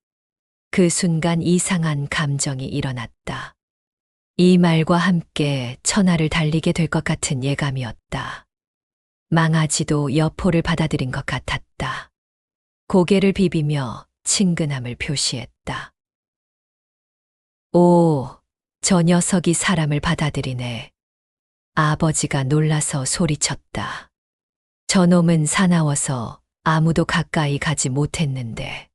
그 순간 이상한 감정이 일어났다. 이 말과 함께 천하를 달리게 될 것 같은 예감이었다. 망아지도 여포를 받아들인 것 같았다. 고개를 비비며 친근함을 표시했다. 오, 저 녀석이 사람을 받아들이네. 아버지가 놀라서 소리쳤다. 저놈은 사나워서 아무도 가까이 가지 못했는데.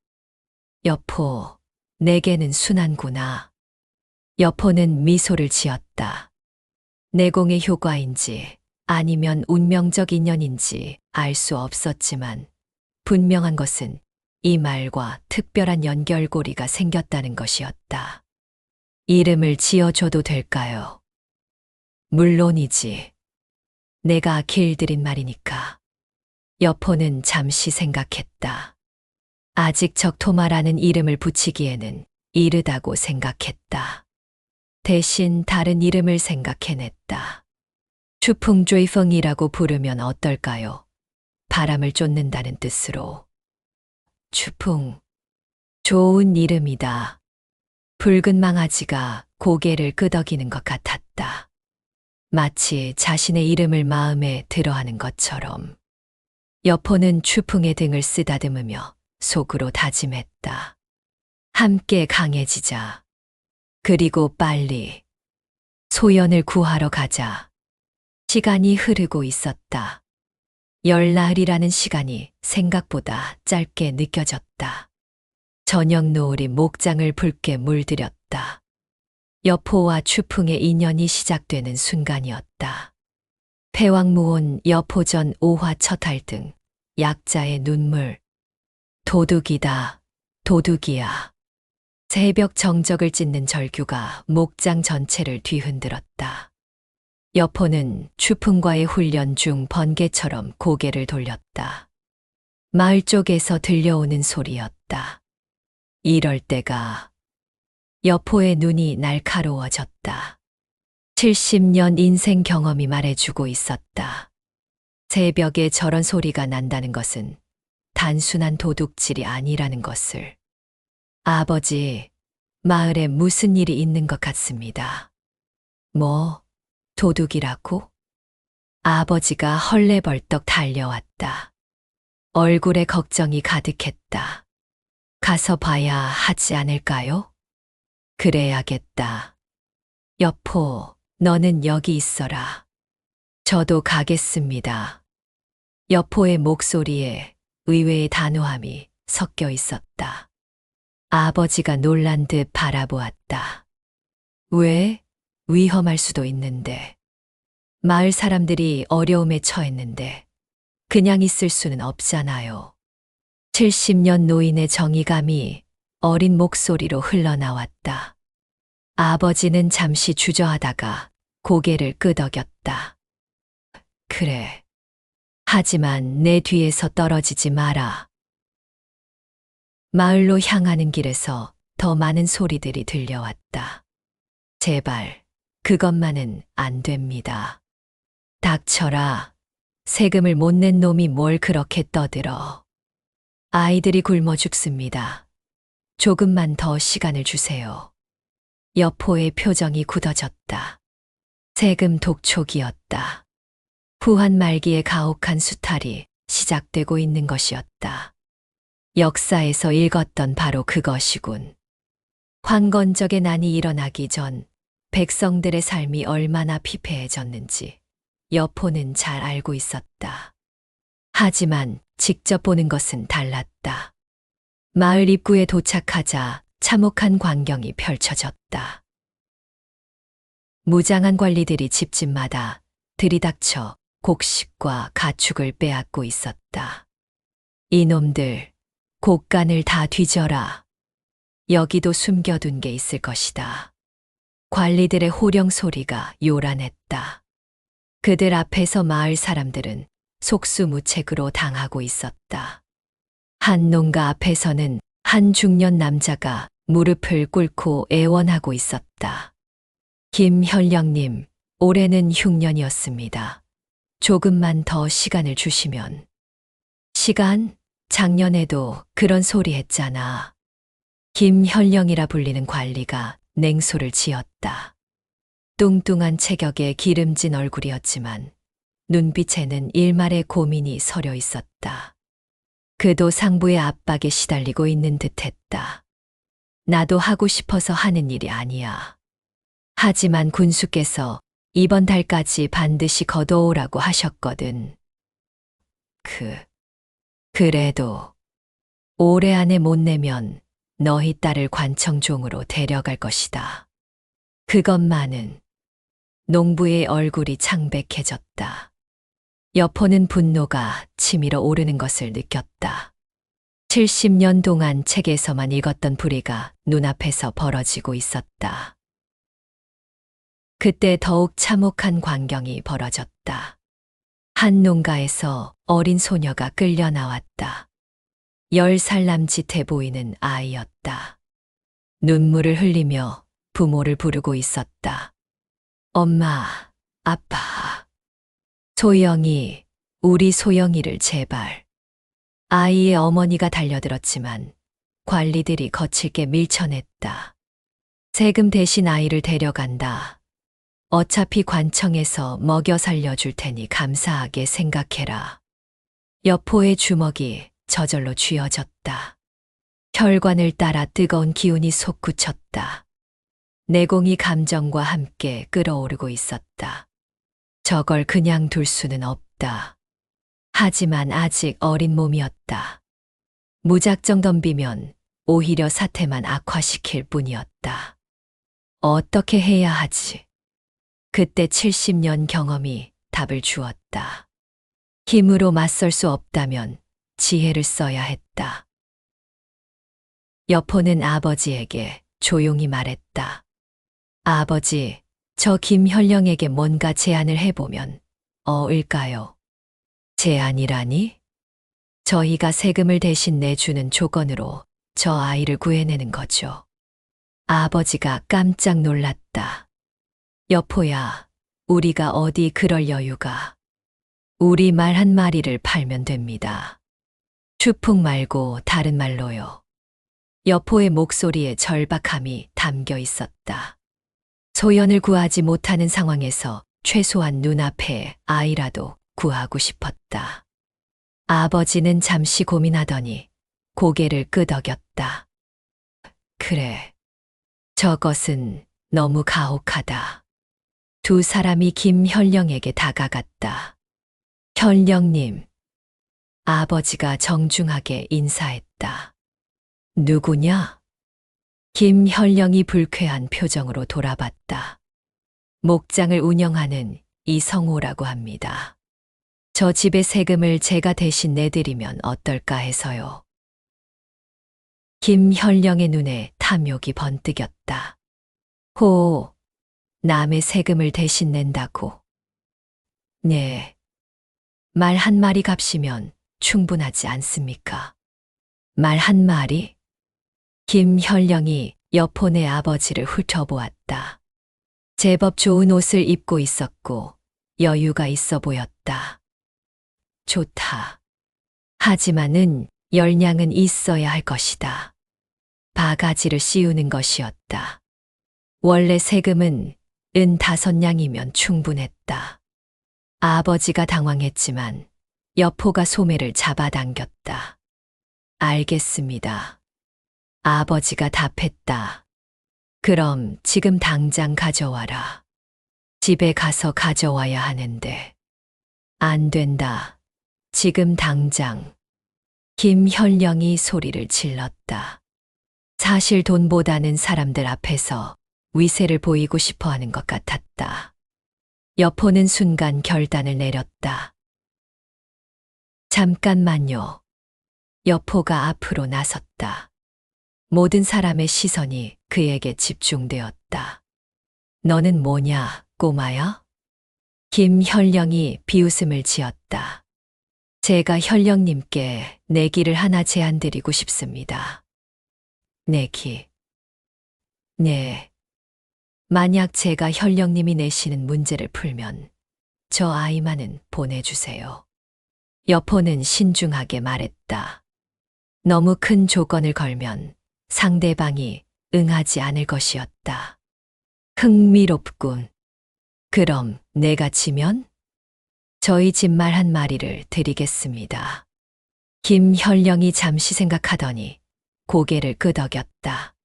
여포, 내게는 순한구나. 여포는 미소를 지었다. 내공의 효과인지 아니면 운명적 인연인지 알 수 없었지만 분명한 것은 이 말과 특별한 연결고리가 생겼다는 것이었다. 이름을 지어줘도 될까요? 물론이지. 내가 길들인 말이니까. 여포는 잠시 생각했다. 아직 적토마라는 이름을 붙이기에는 이르다고 생각했다. 대신 다른 이름을 생각해냈다. 추풍조이펑이라고 부르면 어떨까요? 바람을 쫓는다는 뜻으로. 추풍. 좋은 이름이다. 붉은 망아지가 고개를 끄덕이는 것 같았다. 마치 자신의 이름을 마음에 들어하는 것처럼. 여포는 추풍의 등을 쓰다듬으며 속으로 다짐했다. 함께 강해지자. 그리고 빨리. 소연을 구하러 가자. 시간이 흐르고 있었다. 열나흘이라는 시간이 생각보다 짧게 느껴졌다. 저녁 노을이 목장을 붉게 물들였다. 여포와 추풍의 인연이 시작되는 순간이었다. 패왕무온, 여포전, 오화 첫할 등 약자의 눈물. 도둑이다, 도둑이야. 새벽 정적을 찢는 절규가 목장 전체를 뒤흔들었다. 여포는 추풍과의 훈련 중 번개처럼 고개를 돌렸다. 마을 쪽에서 들려오는 소리였다. 이럴 때가. 여포의 눈이 날카로워졌다. 70년 인생 경험이 말해주고 있었다. 새벽에 저런 소리가 난다는 것은 단순한 도둑질이 아니라는 것을. 아버지, 마을에 무슨 일이 있는 것 같습니다. 뭐, 도둑이라고? 아버지가 헐레벌떡 달려왔다. 얼굴에 걱정이 가득했다. 가서 봐야 하지 않을까요? 그래야겠다. 여포, 너는 여기 있어라. 저도 가겠습니다. 여포의 목소리에 의외의 단호함이 섞여 있었다. 아버지가 놀란 듯 바라보았다. 왜? 위험할 수도 있는데. 마을 사람들이 어려움에 처했는데 그냥 있을 수는 없잖아요. 70년 노인의 정의감이 어린 목소리로 흘러나왔다. 아버지는 잠시 주저하다가 고개를 끄덕였다. 그래. 하지만 내 뒤에서 떨어지지 마라. 마을로 향하는 길에서 더 많은 소리들이 들려왔다. 제발, 그것만은 안 됩니다. 닥쳐라. 세금을 못 낸 놈이 뭘 그렇게 떠들어. 아이들이 굶어 죽습니다. 조금만 더 시간을 주세요. 여포의 표정이 굳어졌다. 세금 독촉이었다. 후한 말기의 가혹한 수탈이 시작되고 있는 것이었다. 역사에서 읽었던 바로 그것이군. 황건적의 난이 일어나기 전 백성들의 삶이 얼마나 피폐해졌는지 여포는 잘 알고 있었다. 하지만 직접 보는 것은 달랐다. 마을 입구에 도착하자 참혹한 광경이 펼쳐졌다. 무장한 관리들이 집집마다 들이닥쳐 곡식과 가축을 빼앗고 있었다. 이놈들, 곡간을 다 뒤져라. 여기도 숨겨둔 게 있을 것이다. 관리들의 호령 소리가 요란했다. 그들 앞에서 마을 사람들은 속수무책으로 당하고 있었다. 한 농가 앞에서는 한 중년 남자가 무릎을 꿇고 애원하고 있었다. 김현령님, 올해는 흉년이었습니다. 조금만 더 시간을 주시면. 시간? 작년에도 그런 소리 했잖아. 김현령이라 불리는 관리가 냉소를 지었다. 뚱뚱한 체격에 기름진 얼굴이었지만 눈빛에는 일말의 고민이 서려 있었다. 그도 상부의 압박에 시달리고 있는 듯했다. 나도 하고 싶어서 하는 일이 아니야. 하지만 군수께서 이번 달까지 반드시 걷어오라고 하셨거든. 그래도 올해 안에 못 내면 너희 딸을 관청종으로 데려갈 것이다. 그것만은. 농부의 얼굴이 창백해졌다. 여포는 분노가 치밀어 오르는 것을 느꼈다. 70년 동안 책에서만 읽었던 불의가 눈앞에서 벌어지고 있었다. 그때 더욱 참혹한 광경이 벌어졌다. 한 농가에서 어린 소녀가 끌려 나왔다. 10살 남짓해 보이는 아이였다. 눈물을 흘리며 부모를 부르고 있었다. 엄마, 아빠. 소영이, 우리 소영이를 제발. 아이의 어머니가 달려들었지만 관리들이 거칠게 밀쳐냈다. 세금 대신 아이를 데려간다. 어차피 관청에서 먹여 살려줄 테니 감사하게 생각해라. 여포의 주먹이 저절로 쥐어졌다. 혈관을 따라 뜨거운 기운이 솟구쳤다. 내공이 감정과 함께 끓어오르고 있었다. 저걸 그냥 둘 수는 없다. 하지만 아직 어린 몸이었다. 무작정 덤비면 오히려 사태만 악화시킬 뿐이었다. 어떻게 해야 하지? 그때 70년 경험이 답을 주었다. 힘으로 맞설 수 없다면 지혜를 써야 했다. 여포는 아버지에게 조용히 말했다. 아버지, 저 김현령에게 뭔가 제안을 해보면 어을까요? 제안이라니? 저희가 세금을 대신 내주는 조건으로 저 아이를 구해내는 거죠. 아버지가 깜짝 놀랐다. 여포야, 우리가 어디 그럴 여유가. 우리 말 한 마리를 팔면 됩니다. 추풍 말고 다른 말로요. 여포의 목소리에 절박함이 담겨 있었다. 소연을 구하지 못하는 상황에서 최소한 눈앞에 아이라도 구하고 싶었다. 아버지는 잠시 고민하더니 고개를 끄덕였다. 그래. 저것은 너무 가혹하다. 두 사람이 김현령에게 다가갔다. 현령님. 아버지가 정중하게 인사했다. 누구냐? 김현령이 불쾌한 표정으로 돌아봤다. 목장을 운영하는 이성호라고 합니다. 저 집의 세금을 제가 대신 내드리면 어떨까 해서요. 김현령의 눈에 탐욕이 번뜩였다. 호, 남의 세금을 대신 낸다고. 네. 말 한 마리 값이면 충분하지 않습니까? 말 한 마리? 김현령이 여포네 아버지를 훑어보았다. 제법 좋은 옷을 입고 있었고 여유가 있어 보였다. 좋다. 하지만은 열량은 있어야 할 것이다. 바가지를 씌우는 것이었다. 원래 세금은 은 5냥이면 충분했다. 아버지가 당황했지만 여포가 소매를 잡아당겼다. 알겠습니다. 아버지가 답했다. 그럼 지금 당장 가져와라. 집에 가서 가져와야 하는데. 안 된다. 지금 당장. 김현령이 소리를 질렀다. 사실 돈보다는 사람들 앞에서 위세를 보이고 싶어 하는 것 같았다. 여포는 순간 결단을 내렸다. 잠깐만요. 여포가 앞으로 나섰다. 모든 사람의 시선이 그에게 집중되었다. 너는 뭐냐, 꼬마야? 김현령이 비웃음을 지었다. 제가 현령님께 내기를 하나 제안드리고 싶습니다. 내기. 네. 만약 제가 현령님이 내시는 문제를 풀면 저 아이만은 보내주세요. 여포는 신중하게 말했다. 너무 큰 조건을 걸면 상대방이 응하지 않을 것이었다. 흥미롭군. 그럼 내가 지면? 저희 집 말 한 마리를 드리겠습니다. 김현령이 잠시 생각하더니 고개를 끄덕였다.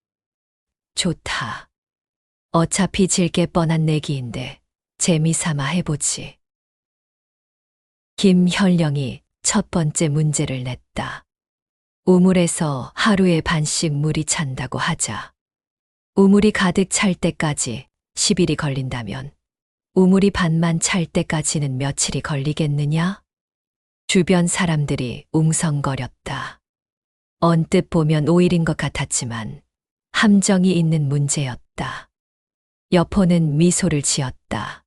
좋다. 어차피 질 게 뻔한 내기인데 재미삼아 해보지. 김현령이 첫 번째 문제를 냈다. 우물에서 하루에 반씩 물이 찬다고 하자. 우물이 가득 찰 때까지 10일이 걸린다면 우물이 반만 찰 때까지는 며칠이 걸리겠느냐? 주변 사람들이 웅성거렸다. 언뜻 보면 5일인 것 같았지만 함정이 있는 문제였다. 여포는 미소를 지었다.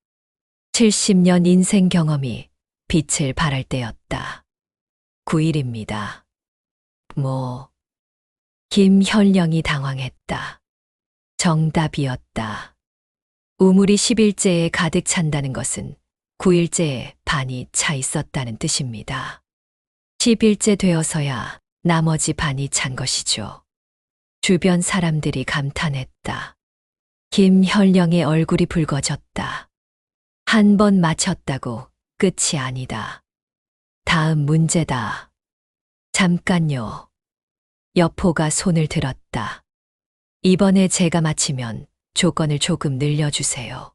70년 인생 경험이 빛을 발할 때였다. 9일입니다. 뭐. 김현령이 당황했다. 정답이었다. 우물이 10일째에 가득 찬다는 것은 9일째에 반이 차 있었다는 뜻입니다. 10일째 되어서야 나머지 반이 찬 것이죠. 주변 사람들이 감탄했다. 김현령의 얼굴이 붉어졌다. 한 번 맞췄다고 끝이 아니다. 다음 문제다. 잠깐요. 여포가 손을 들었다. 이번에 제가 맞히면 조건을 조금 늘려주세요.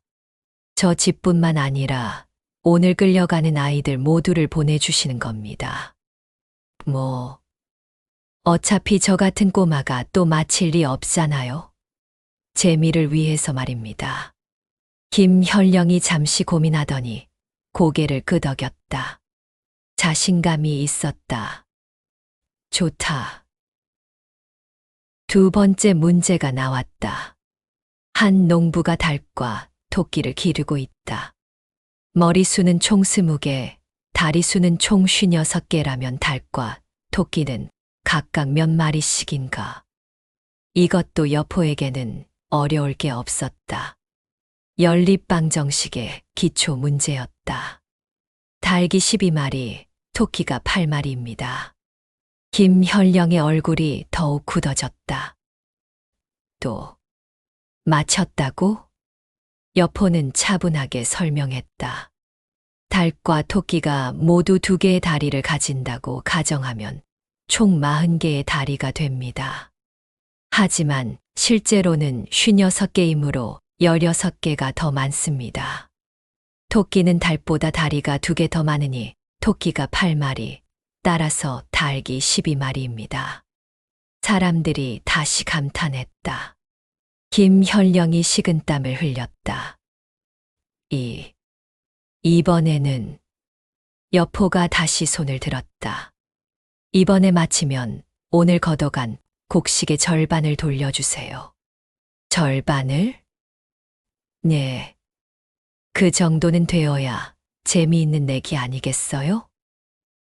저 집뿐만 아니라 오늘 끌려가는 아이들 모두를 보내주시는 겁니다. 뭐, 어차피 저 같은 꼬마가 또 맞힐 리 없잖아요. 재미를 위해서 말입니다. 김현령이 잠시 고민하더니 고개를 끄덕였다. 자신감이 있었다. 좋다. 두 번째 문제가 나왔다. 한 농부가 닭과 토끼를 기르고 있다. 머리수는 총 20개, 다리수는 총 56개라면 닭과 토끼는 각각 몇 마리씩인가. 이것도 여포에게는 어려울 게 없었다. 연립방 정식의 기초 문제였다. 닭이 12마리, 토끼가 8마리입니다. 김현령의 얼굴이 더욱 굳어졌다. 또 맞췄다고? 여포는 차분하게 설명했다. 닭과 토끼가 모두 2개의 다리를 가진다고 가정하면 총 40개의 다리가 됩니다. 하지만 실제로는 56개이므로 16개가 더 많습니다. 토끼는 닭보다 다리가 2개 더 많으니 토끼가 8마리, 따라서 닭이 12마리입니다. 사람들이 다시 감탄했다. 김현령이 식은땀을 흘렸다. 이번에는 여포가 다시 손을 들었다. 이번에 마치면 오늘 걷어간 곡식의 절반을 돌려주세요. 절반을? 네. 그 정도는 되어야 재미있는 내기 아니겠어요?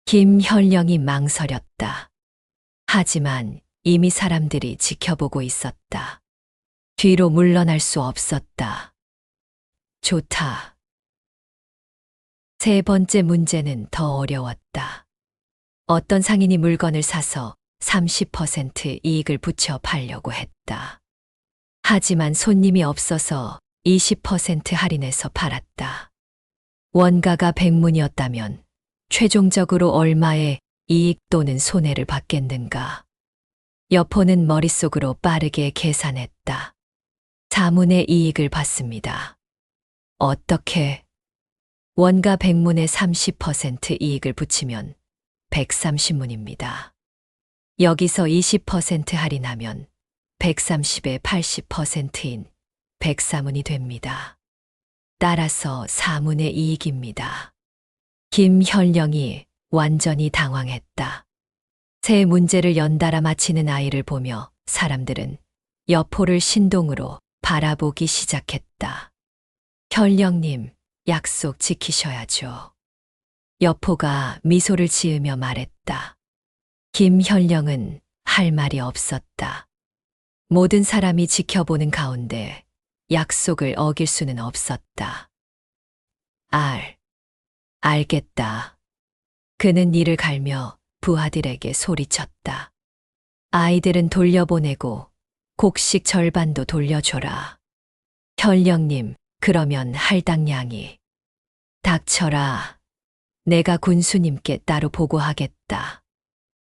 김현령이 망설였다. 하지만 이미 사람들이 지켜보고 있었다. 뒤로 물러날 수 없었다. 좋다. 3번째 문제는 더 어려웠다. 어떤 상인이 물건을 사서 30% 이익을 붙여 팔려고 했다. 하지만 손님이 없어서 20% 할인해서 팔았다. 원가가 100문이었다면 최종적으로 얼마의 이익 또는 손해를 받겠는가? 여포는 머릿속으로 빠르게 계산했다. 4문의 이익을 받습니다. 어떻게? 원가 100문에 30% 이익을 붙이면 130문입니다. 여기서 20% 할인하면 130에 80%인 104문이 됩니다. 따라서 4문의 이익입니다. 김현령이 완전히 당황했다. 3 문제를 연달아 맞히는 아이를 보며 사람들은 여포를 신동으로 바라보기 시작했다. 현령님, 약속 지키셔야죠. 여포가 미소를 지으며 말했다. 김현령은 할 말이 없었다. 모든 사람이 지켜보는 가운데 약속을 어길 수는 없었다. 알겠다. 그는 이를 갈며 부하들에게 소리쳤다. 아이들은 돌려보내고 곡식 절반도 돌려줘라. 현령님, 그러면 할당량이. 닥쳐라. 내가 군수님께 따로 보고하겠다.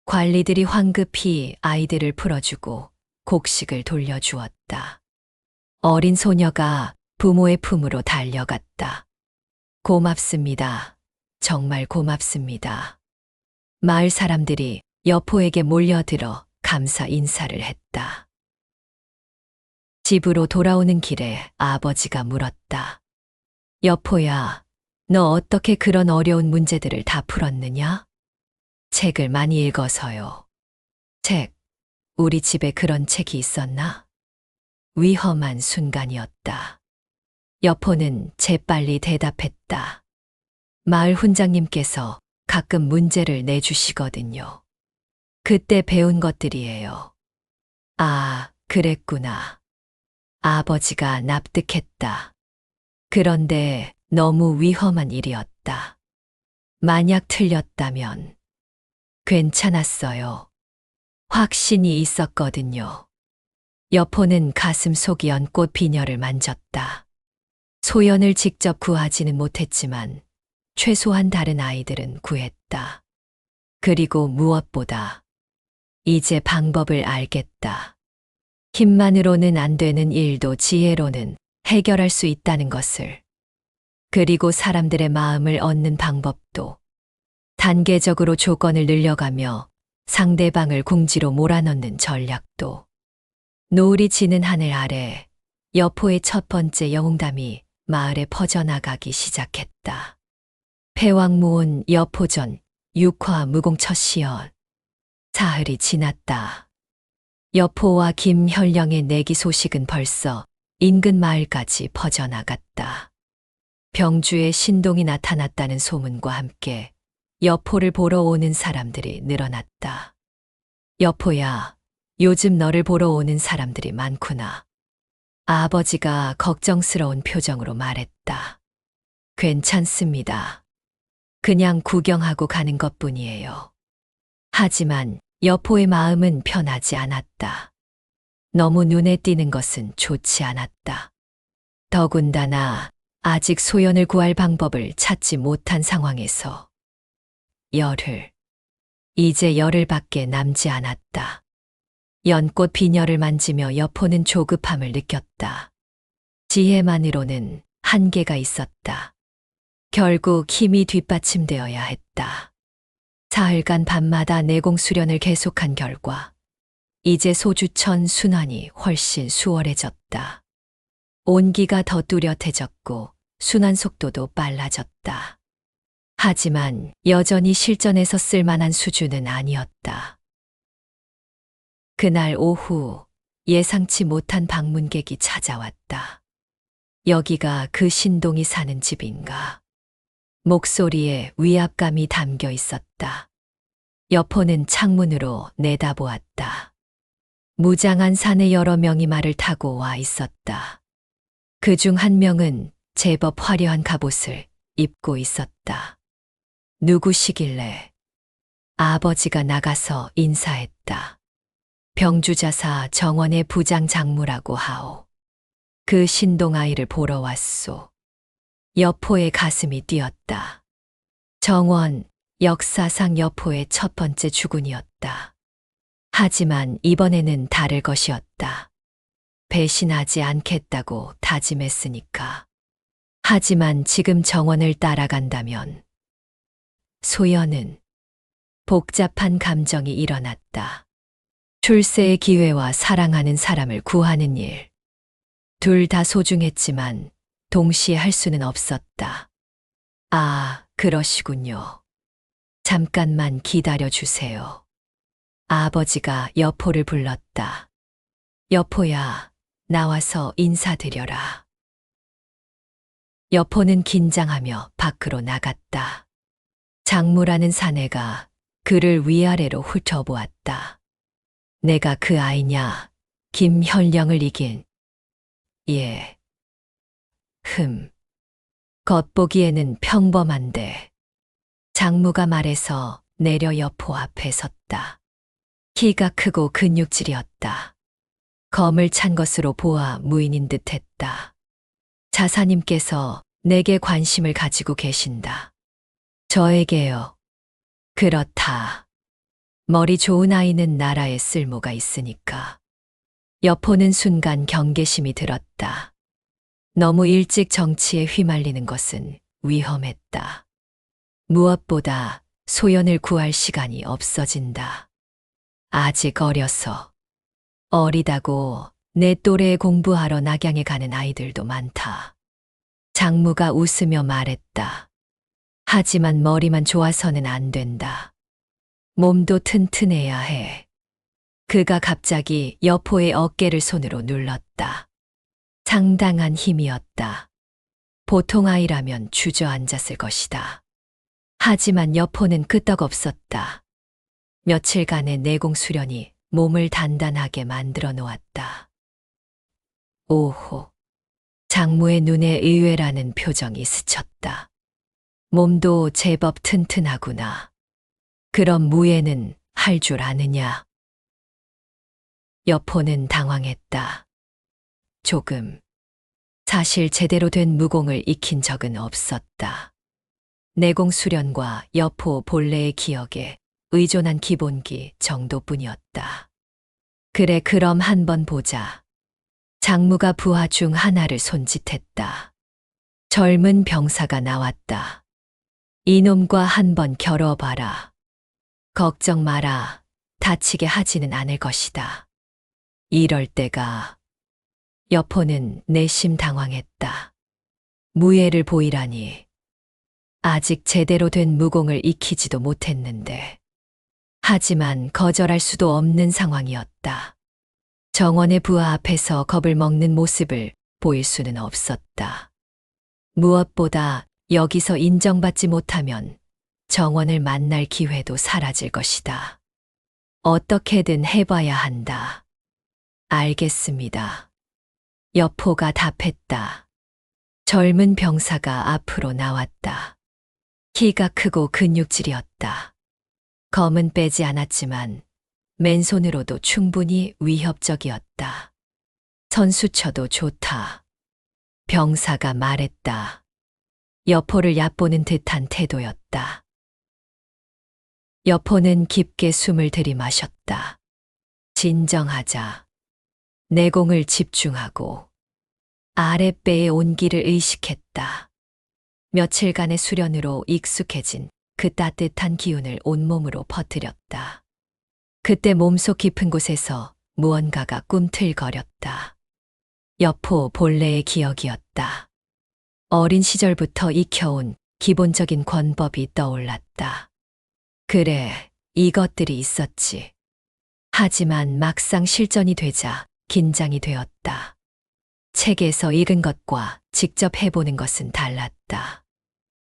관리들이 황급히 아이들을 풀어주고 곡식을 돌려주었다. 어린 소녀가 부모의 품으로 달려갔다. 고맙습니다. 정말 고맙습니다. 마을 사람들이 여포에게 몰려들어 감사 인사를 했다. 집으로 돌아오는 길에 아버지가 물었다. 여포야, 너 어떻게 그런 어려운 문제들을 다 풀었느냐? 책을 많이 읽어서요. 책, 우리 집에 그런 책이 있었나? 위험한 순간이었다. 여포는 재빨리 대답했다. 마을 훈장님께서 가끔 문제를 내주시거든요. 그때 배운 것들이에요. 아, 그랬구나. 아버지가 납득했다. 그런데 너무 위험한 일이었다. 만약 틀렸다면 괜찮았어요. 확신이 있었거든요. 여포는 가슴속 연꽃 비녀를 만졌다. 소연을 직접 구하지는 못했지만 최소한 다른 아이들은 구했다. 그리고 무엇보다 이제 방법을 알겠다. 힘만으로는 안 되는 일도 지혜로는 해결할 수 있다는 것을. 그리고 사람들의 마음을 얻는 방법도. 단계적으로 조건을 늘려가며 상대방을 궁지로 몰아넣는 전략도. 노을이 지는 하늘 아래 여포의 첫 번째 영웅담이 마을에 퍼져나가기 시작했다. 패왕무온 여포전 6화 무공 첫 시연. 사흘이 지났다. 여포와 김현령의 내기 소식은 벌써 인근 마을까지 퍼져나갔다. 병주에 신동이 나타났다는 소문과 함께 여포를 보러 오는 사람들이 늘어났다. 여포야, 요즘 너를 보러 오는 사람들이 많구나. 아버지가 걱정스러운 표정으로 말했다. 괜찮습니다. 그냥 구경하고 가는 것뿐이에요. 하지만 여포의 마음은 편하지 않았다. 너무 눈에 띄는 것은 좋지 않았다. 더군다나 아직 소연을 구할 방법을 찾지 못한 상황에서 이제 열흘밖에 남지 않았다. 연꽃 비녀를 만지며 여포는 조급함을 느꼈다. 지혜만으로는 한계가 있었다. 결국 힘이 뒷받침되어야 했다. 사흘간 밤마다 내공 수련을 계속한 결과 이제 소주천 순환이 훨씬 수월해졌다. 온기가 더 뚜렷해졌고 순환 속도도 빨라졌다. 하지만 여전히 실전에서 쓸만한 수준은 아니었다. 그날 오후 예상치 못한 방문객이 찾아왔다. 여기가 그 신동이 사는 집인가? 목소리에 위압감이 담겨 있었다. 여포는 창문으로 내다보았다. 무장한 사내 여러 명이 말을 타고 와 있었다. 그중 한 명은 제법 화려한 갑옷을 입고 있었다. 누구시길래? 아버지가 나가서 인사했다. 병주자사 정원의 부장 장무라고 하오. 그 신동 아이를 보러 왔소. 여포의 가슴이 뛰었다. 정원, 역사상 여포의 첫 번째 주군이었다. 하지만 이번에는 다를 것이었다. 배신하지 않겠다고 다짐했으니까. 하지만 지금 정원을 따라간다면 소연은 복잡한 감정이 일어났다. 출세의 기회와 사랑하는 사람을 구하는 일. 둘 다 소중했지만 동시에 할 수는 없었다. 아, 그러시군요. 잠깐만 기다려 주세요. 아버지가 여포를 불렀다. 여포야, 나와서 인사드려라. 여포는 긴장하며 밖으로 나갔다. 장무라는 사내가 그를 위아래로 훑어보았다. 내가 그 아이냐, 김현령을 이긴. 예. 겉보기에는 평범한데. 장무가 말해서 내려 여포 앞에 섰다. 키가 크고 근육질이었다. 검을 찬 것으로 보아 무인인 듯했다. 자사님께서 내게 관심을 가지고 계신다. 저에게요. 그렇다. 머리 좋은 아이는 나라에 쓸모가 있으니까. 여포는 순간 경계심이 들었다. 너무 일찍 정치에 휘말리는 것은 위험했다. 무엇보다 소연을 구할 시간이 없어진다. 아직 어려서. 어리다고 내 또래에 공부하러 낙양에 가는 아이들도 많다. 장무가 웃으며 말했다. 하지만 머리만 좋아서는 안 된다. 몸도 튼튼해야 해. 그가 갑자기 여포의 어깨를 손으로 눌렀다. 상당한 힘이었다. 보통 아이라면 주저앉았을 것이다. 하지만 여포는 끄떡없었다. 며칠간의 내공 수련이 몸을 단단하게 만들어 놓았다. 오호. 장무의 눈에 의외라는 표정이 스쳤다. 몸도 제법 튼튼하구나. 그럼 무예는 할 줄 아느냐? 여포는 당황했다. 조금. 사실 제대로 된 무공을 익힌 적은 없었다. 내공 수련과 여포 본래의 기억에 의존한 기본기 정도뿐이었다. 그래, 그럼 한번 보자. 장무가 부하 중 하나를 손짓했다. 젊은 병사가 나왔다. 이놈과 한번 겨뤄봐라. 걱정 마라. 다치게 하지는 않을 것이다. 이럴 때가. 여포는 내심 당황했다. 무예를 보이라니. 아직 제대로 된 무공을 익히지도 못했는데. 하지만 거절할 수도 없는 상황이었다. 정원의 부하 앞에서 겁을 먹는 모습을 보일 수는 없었다. 무엇보다 여기서 인정받지 못하면 정원을 만날 기회도 사라질 것이다. 어떻게든 해봐야 한다. 알겠습니다. 여포가 답했다. 젊은 병사가 앞으로 나왔다. 키가 크고 근육질이었다. 검은 빼지 않았지만 맨손으로도 충분히 위협적이었다. 선수쳐도 좋다. 병사가 말했다. 여포를 얕보는 듯한 태도였다. 여포는 깊게 숨을 들이마셨다. 진정하자. 내공을 집중하고 아랫배의 온기를 의식했다. 며칠간의 수련으로 익숙해진 그 따뜻한 기운을 온몸으로 퍼뜨렸다. 그때 몸속 깊은 곳에서 무언가가 꿈틀거렸다. 여포 본래의 기억이었다. 어린 시절부터 익혀온 기본적인 권법이 떠올랐다. 그래, 이것들이 있었지. 하지만 막상 실전이 되자 긴장이 되었다. 책에서 읽은 것과 직접 해보는 것은 달랐다.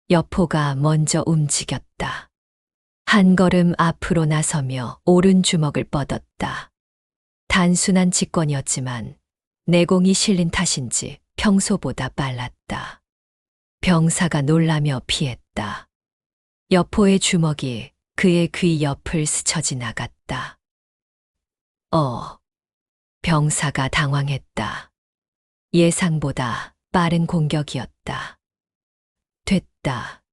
여포가 먼저 움직였다. 한 걸음 앞으로 나서며 오른 주먹을 뻗었다. 단순한 직권이었지만 내공이 실린 탓인지 평소보다 빨랐다. 병사가 놀라며 피했다. 여포의 주먹이 그의 귀 옆을 스쳐 지나갔다. 병사가 당황했다. 예상보다 빠른 공격이었다. 됐다.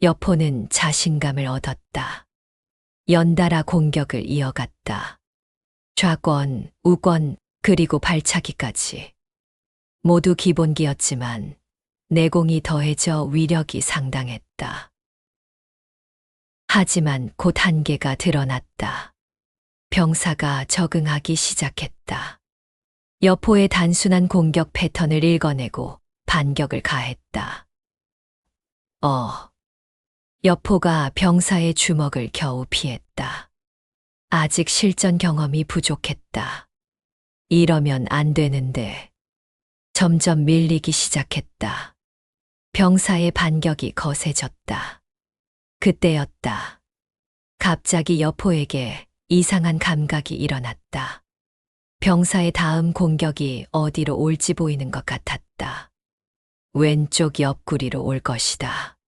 여포는 자신감을 얻었다. 연달아 공격을 이어갔다. 좌권, 우권, 그리고 발차기까지. 모두 기본기였지만 내공이 더해져 위력이 상당했다. 하지만 곧 한계가 드러났다. 병사가 적응하기 시작했다. 여포의 단순한 공격 패턴을 읽어내고 반격을 가했다. 여포가 병사의 주먹을 겨우 피했다. 아직 실전 경험이 부족했다. 이러면 안 되는데. 점점 밀리기 시작했다. 병사의 반격이 거세졌다. 그때였다. 갑자기 여포에게 이상한 감각이 일어났다. 병사의 다음 공격이 어디로 올지 보이는 것 같았다. 왼쪽 옆구리로 올 것이다.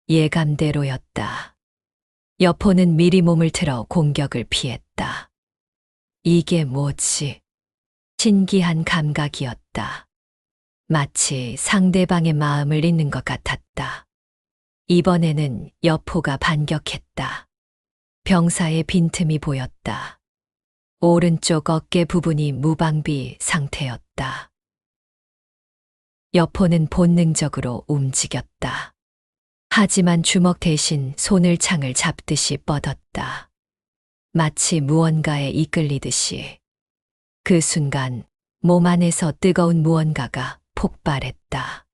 예감대로였다. 여포는 미리 몸을 틀어 공격을 피했다. 이게 뭐지? 신기한 감각이었다. 마치 상대방의 마음을 읽는 것 같았다. 이번에는 여포가 반격했다. 병사의 빈틈이 보였다. 오른쪽 어깨 부분이 무방비 상태였다. 여포는 본능적으로 움직였다. 하지만 주먹 대신 손을 창을 잡듯이 뻗었다. 마치 무언가에 이끌리듯이. 그 순간 몸 안에서 뜨거운 무언가가 폭발했다.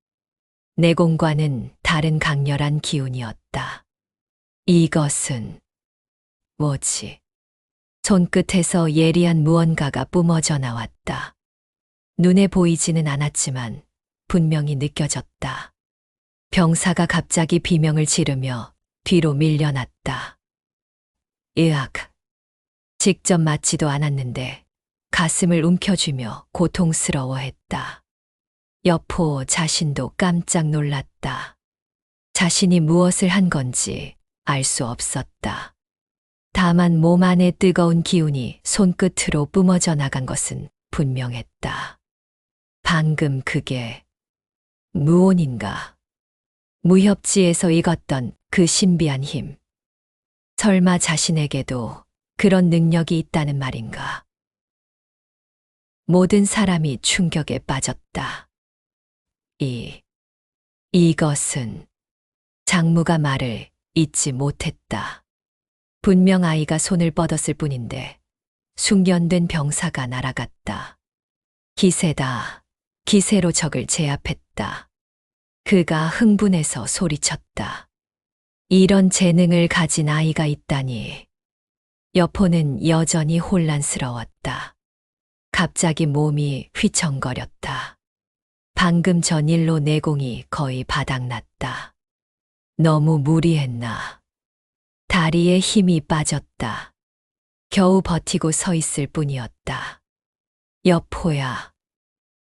내공과는 다른 강렬한 기운이었다. 이것은 뭐지? 손끝에서 예리한 무언가가 뿜어져 나왔다. 눈에 보이지는 않았지만 분명히 느껴졌다. 병사가 갑자기 비명을 지르며 뒤로 밀려났다. 으악! 직접 맞지도 않았는데 가슴을 움켜쥐며 고통스러워했다. 여포 자신도 깜짝 놀랐다. 자신이 무엇을 한 건지 알 수 없었다. 다만 몸 안의 뜨거운 기운이 손끝으로 뿜어져 나간 것은 분명했다. 방금 그게 무온인가? 무협지에서 익었던 그 신비한 힘. 설마 자신에게도 그런 능력이 있다는 말인가? 모든 사람이 충격에 빠졌다. 이것은 장무가 말을 잊지 못했다. 분명 아이가 손을 뻗었을 뿐인데 숙련된 병사가 날아갔다. 기세다. 기세로 적을 제압했다. 그가 흥분해서 소리쳤다. 이런 재능을 가진 아이가 있다니. 여포는 여전히 혼란스러웠다. 갑자기 몸이 휘청거렸다. 방금 전 일로 내공이 거의 바닥났다. 너무 무리했나. 다리에 힘이 빠졌다. 겨우 버티고 서 있을 뿐이었다. 여포야.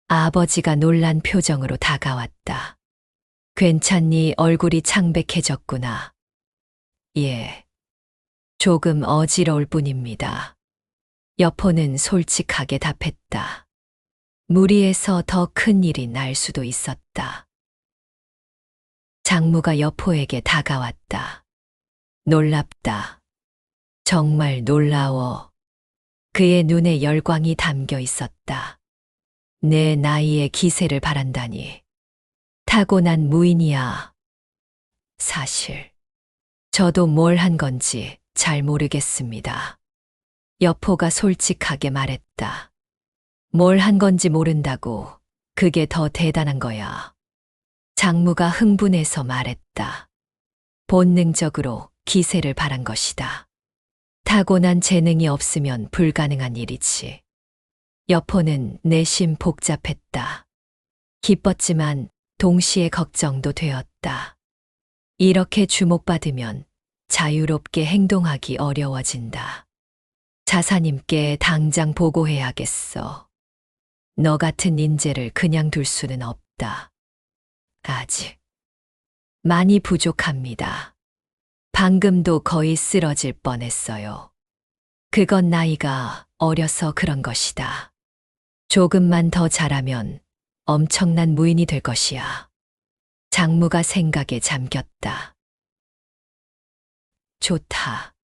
아버지가 놀란 표정으로 다가왔다. 괜찮니? 얼굴이 창백해졌구나. 예. 조금 어지러울 뿐입니다. 여포는 솔직하게 답했다. 무리해서 더 큰 일이 날 수도 있었다. 장무가 여포에게 다가왔다. 놀랍다. 정말 놀라워. 그의 눈에 열광이 담겨 있었다. 내 나이에 기세를 바란다니. 타고난 무인이야. 사실, 저도 뭘 한 건지 잘 모르겠습니다. 여포가 솔직하게 말했다. 뭘 한 건지 모른다고. 그게 더 대단한 거야. 장무가 흥분해서 말했다. 본능적으로 기세를 바란 것이다. 타고난 재능이 없으면 불가능한 일이지. 여포는 내심 복잡했다. 기뻤지만 동시에 걱정도 되었다. 이렇게 주목받으면 자유롭게 행동하기 어려워진다. 자사님께 당장 보고해야겠어. 너 같은 인재를 그냥 둘 수는 없다. 아직 많이 부족합니다. 방금도 거의 쓰러질 뻔했어요. 그건 나이가 어려서 그런 것이다. 조금만 더 잘하면 엄청난 무인이 될 것이야. 장무가 생각에 잠겼다. 좋다.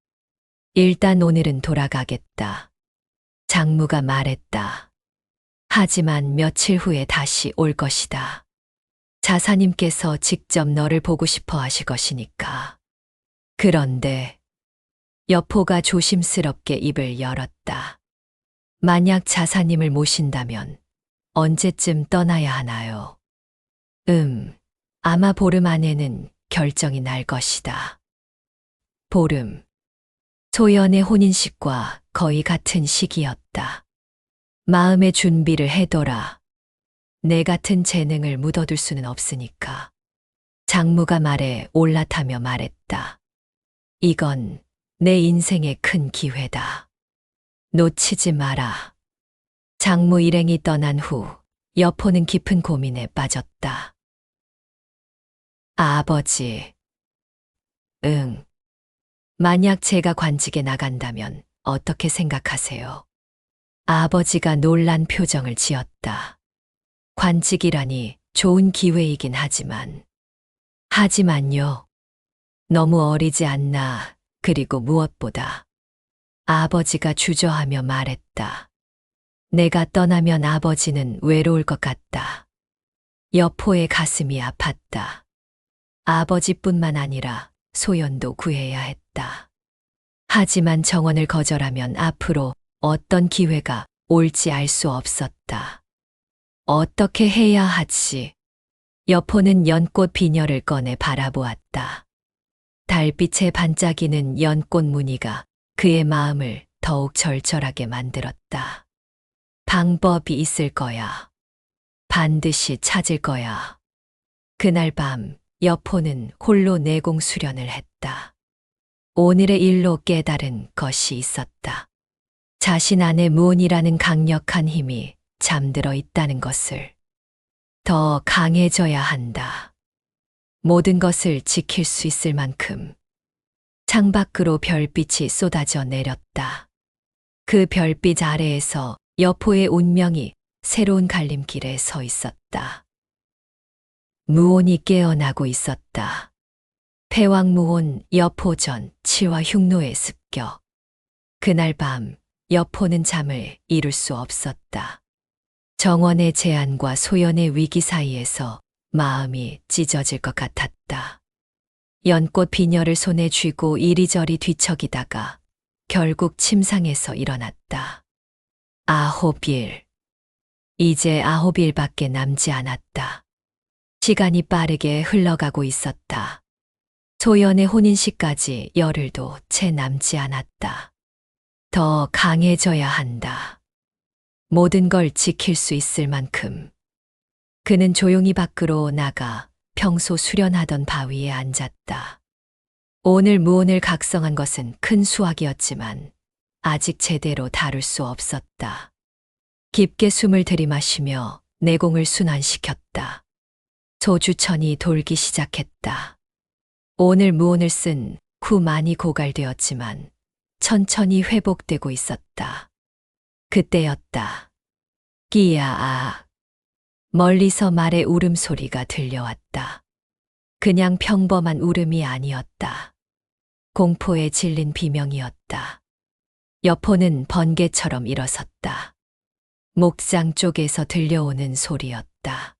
일단 오늘은 돌아가겠다. 장무가 말했다. 하지만 며칠 후에 다시 올 것이다. 자사님께서 직접 너를 보고 싶어 하실 것이니까. 그런데 여포가 조심스럽게 입을 열었다. 만약 자사님을 모신다면 언제쯤 떠나야 하나요? 아마 보름 안에는 결정이 날 것이다. 보름. 소연의 혼인식과 거의 같은 시기였다. 마음의 준비를 해둬라. 내 같은 재능을 묻어둘 수는 없으니까. 장무가 말에 올라타며 말했다. 이건 내 인생의 큰 기회다. 놓치지 마라. 장무 일행이 떠난 후 여포는 깊은 고민에 빠졌다. 아버지. 만약 제가 관직에 나간다면 어떻게 생각하세요? 아버지가 놀란 표정을 지었다. 관직이라니 좋은 기회이긴 하지만요. 너무 어리지 않나. 그리고 무엇보다 아버지가 주저하며 말했다. 내가 떠나면 아버지는 외로울 것 같다. 여포의 가슴이 아팠다. 아버지뿐만 아니라 소연도 구해야 했다. 하지만 정원을 거절하면 앞으로 어떤 기회가 올지 알 수 없었다. 어떻게 해야 하지? 여포는 연꽃 비녀를 꺼내 바라보았다. 달빛에 반짝이는 연꽃 무늬가 그의 마음을 더욱 절절하게 만들었다. 방법이 있을 거야. 반드시 찾을 거야. 그날 밤 여포는 홀로 내공 수련을 했다. 오늘의 일로 깨달은 것이 있었다. 자신 안에 무언이라는 강력한 힘이 잠들어 있다는 것을. 더 강해져야 한다. 모든 것을 지킬 수 있을 만큼. 창밖으로 별빛이 쏟아져 내렸다. 그 별빛 아래에서 여포의 운명이 새로운 갈림길에 서 있었다. 무온이 깨어나고 있었다. 패왕무온 여포전 치와 흉노의 습격. 그날 밤 여포는 잠을 이룰 수 없었다. 정원의 제안과 소연의 위기 사이에서 마음이 찢어질 것 같았다. 연꽃 비녀를 손에 쥐고 이리저리 뒤척이다가 결국 침상에서 일어났다. 9일. 이제 9일밖에 남지 않았다. 시간이 빠르게 흘러가고 있었다. 소연의 혼인식까지 열흘도 채 남지 않았다. 더 강해져야 한다. 모든 걸 지킬 수 있을 만큼. 그는 조용히 밖으로 나가 평소 수련하던 바위에 앉았다. 오늘 무온을 각성한 것은 큰 수확이었지만 아직 제대로 다룰 수 없었다. 깊게 숨을 들이마시며 내공을 순환시켰다. 소주천이 돌기 시작했다. 오늘 무온을 쓴 후 많이 고갈되었지만 천천히 회복되고 있었다. 그때였다. 끼야. 멀리서 말의 울음소리가 들려왔다. 그냥 평범한 울음이 아니었다. 공포에 질린 비명이었다. 여포는 번개처럼 일어섰다. 목장 쪽에서 들려오는 소리였다.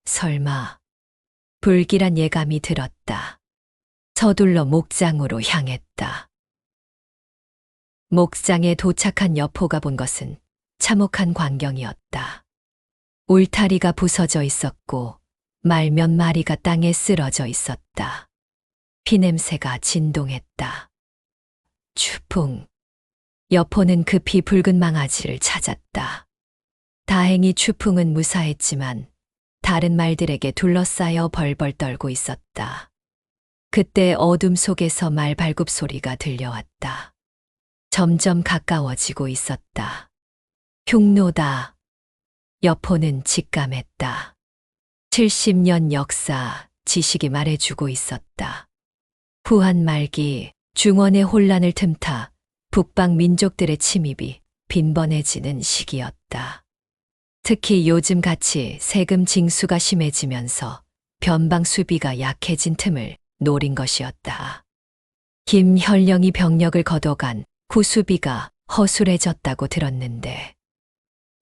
설마 불길한 예감이 들었다. 서둘러 목장으로 향했다. 목장에 도착한 여포가 본 것은 참혹한 광경이었다. 울타리가 부서져 있었고 말 몇 마리가 땅에 쓰러져 있었다. 피냄새가 진동했다. 추풍. 여포는 급히 붉은 망아지를 찾았다. 다행히 추풍은 무사했지만 다른 말들에게 둘러싸여 벌벌 떨고 있었다. 그때 어둠 속에서 말 발굽 소리가 들려왔다. 점점 가까워지고 있었다. 흉노다. 여포는 직감했다. 70년 역사, 지식이 말해주고 있었다. 후한 말기, 중원의 혼란을 틈타 북방 민족들의 침입이 빈번해지는 시기였다. 특히 요즘같이 세금 징수가 심해지면서 변방 수비가 약해진 틈을 노린 것이었다. 김현령이 병력을 걷어간 후 수비가 허술해졌다고 들었는데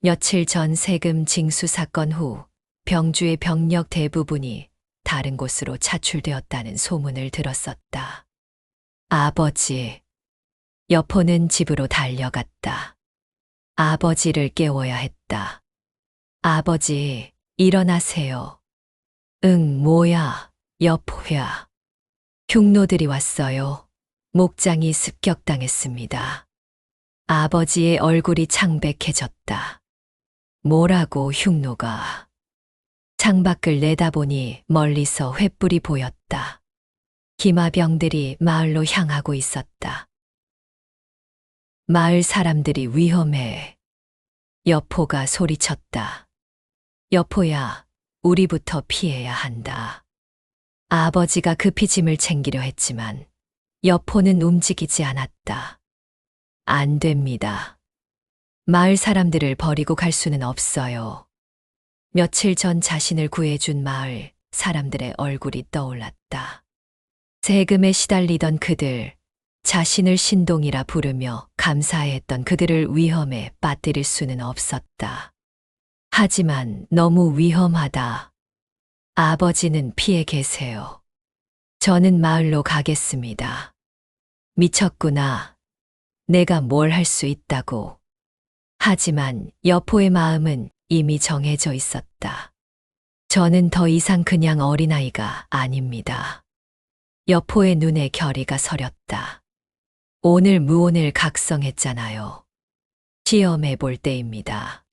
며칠 전 세금 징수 사건 후 병주의 병력 대부분이 다른 곳으로 차출되었다는 소문을 들었었다. 아버지. 여포는 집으로 달려갔다. 아버지를 깨워야 했다. 아버지, 일어나세요. 응, 뭐야, 여포야. 흉노들이 왔어요. 목장이 습격당했습니다. 아버지의 얼굴이 창백해졌다. 뭐라고 흉노가. 창밖을 내다보니 멀리서 횃불이 보였다. 기마병들이 마을로 향하고 있었다. 마을 사람들이 위험해. 여포가 소리쳤다. 여포야, 우리부터 피해야 한다. 아버지가 급히 짐을 챙기려 했지만 여포는 움직이지 않았다. 안 됩니다. 마을 사람들을 버리고 갈 수는 없어요. 며칠 전 자신을 구해준 마을 사람들의 얼굴이 떠올랐다. 세금에 시달리던 그들, 자신을 신동이라 부르며 감사했던 그들을 위험에 빠뜨릴 수는 없었다. 하지만 너무 위험하다. 아버지는 피해 계세요. 저는 마을로 가겠습니다. 미쳤구나. 내가 뭘 할 수 있다고. 하지만 여포의 마음은 이미 정해져 있었다. 저는 더 이상 그냥 어린아이가 아닙니다. 여포의 눈에 결의가 서렸다. 오늘 무온을 각성했잖아요. 시험해 볼 때입니다.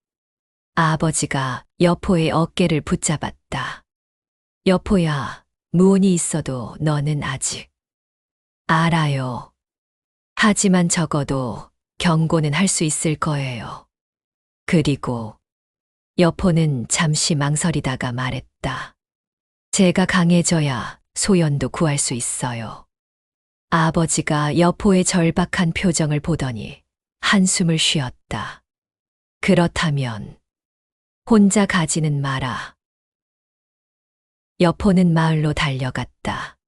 아버지가 여포의 어깨를 붙잡았다. 여포야, 무온이 있어도 너는 아직. 알아요. 하지만 적어도 경고는 할 수 있을 거예요. 그리고 여포는 잠시 망설이다가 말했다. 제가 강해져야 소연도 구할 수 있어요. 아버지가 여포의 절박한 표정을 보더니 한숨을 쉬었다. 그렇다면 혼자 가지는 마라. 여포는 마을로 달려갔다.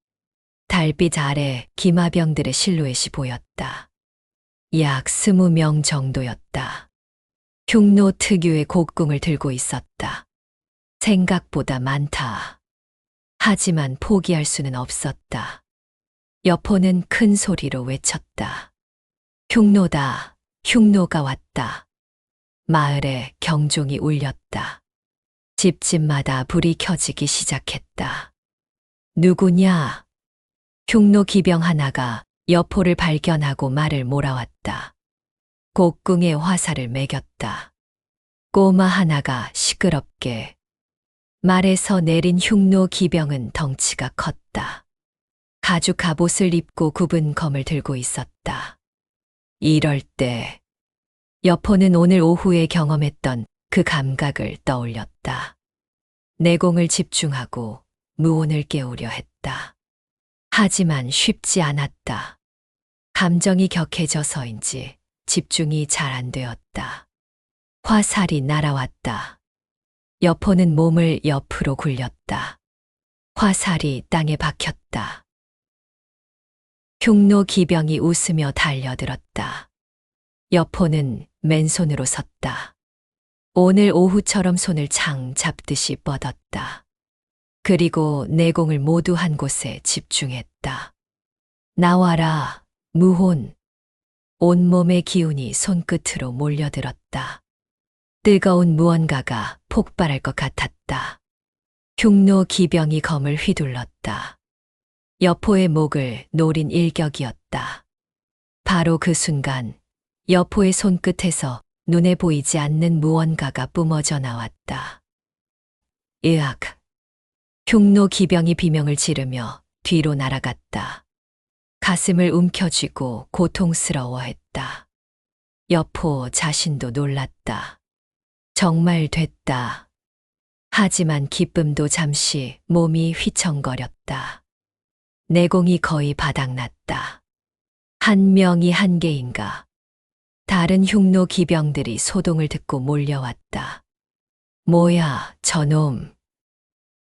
달빛 아래 기마병들의 실루엣이 보였다. 약 20명 정도였다. 흉노 특유의 곡궁을 들고 있었다. 생각보다 많다. 하지만 포기할 수는 없었다. 여포는 큰 소리로 외쳤다. 흉노다. 흉노가 왔다. 마을에 경종이 울렸다. 집집마다 불이 켜지기 시작했다. 누구냐? 흉노 기병 하나가 여포를 발견하고 말을 몰아왔다. 곡궁에 화살을 매겼다. 꼬마 하나가 시끄럽게. 말에서 내린 흉노 기병은 덩치가 컸다. 가죽 갑옷을 입고 굽은 검을 들고 있었다. 이럴 때 여포는 오늘 오후에 경험했던 그 감각을 떠올렸다. 내공을 집중하고 무온을 깨우려 했다. 하지만 쉽지 않았다. 감정이 격해져서인지 집중이 잘 안 되었다. 화살이 날아왔다. 여포는 몸을 옆으로 굴렸다. 화살이 땅에 박혔다. 흉노 기병이 웃으며 달려들었다. 여포는 맨손으로 섰다. 오늘 오후처럼 손을 창 잡듯이 뻗었다. 그리고 내공을 모두 한 곳에 집중했다. 나와라, 무혼. 온몸의 기운이 손끝으로 몰려들었다. 뜨거운 무언가가 폭발할 것 같았다. 흉노 기병이 검을 휘둘렀다. 여포의 목을 노린 일격이었다. 바로 그 순간 여포의 손끝에서 눈에 보이지 않는 무언가가 뿜어져 나왔다. 으악! 흉노 기병이 비명을 지르며 뒤로 날아갔다. 가슴을 움켜쥐고 고통스러워했다. 여포 자신도 놀랐다. 정말 됐다. 하지만 기쁨도 잠시 몸이 휘청거렸다. 내공이 거의 바닥났다. 한 명이 한 개인가. 다른 흉노 기병들이 소동을 듣고 몰려왔다. 뭐야, 저놈.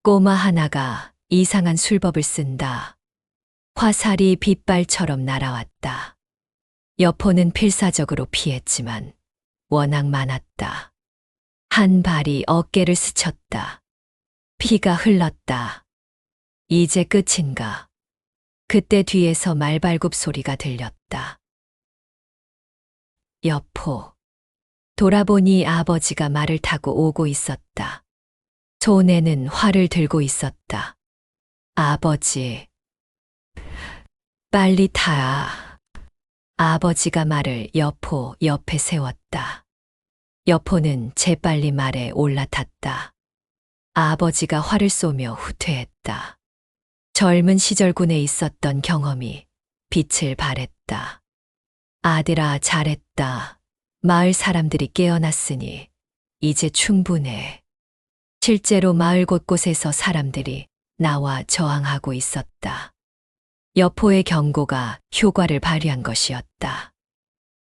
꼬마 하나가 이상한 술법을 쓴다. 화살이 빗발처럼 날아왔다. 여포는 필사적으로 피했지만 워낙 많았다. 한 발이 어깨를 스쳤다. 피가 흘렀다. 이제 끝인가. 그때 뒤에서 말발굽 소리가 들렸다. 여포. 돌아보니 아버지가 말을 타고 오고 있었다. 손에는 활을 들고 있었다. 아버지. 빨리 타. 아버지가 말을 여포 옆에 세웠다. 여포는 재빨리 말에 올라탔다. 아버지가 활을 쏘며 후퇴했다. 젊은 시절 군에 있었던 경험이 빛을 발했다. 아들아, 잘했다. 마을 사람들이 깨어났으니 이제 충분해. 실제로 마을 곳곳에서 사람들이 나와 저항하고 있었다. 여포의 경고가 효과를 발휘한 것이었다.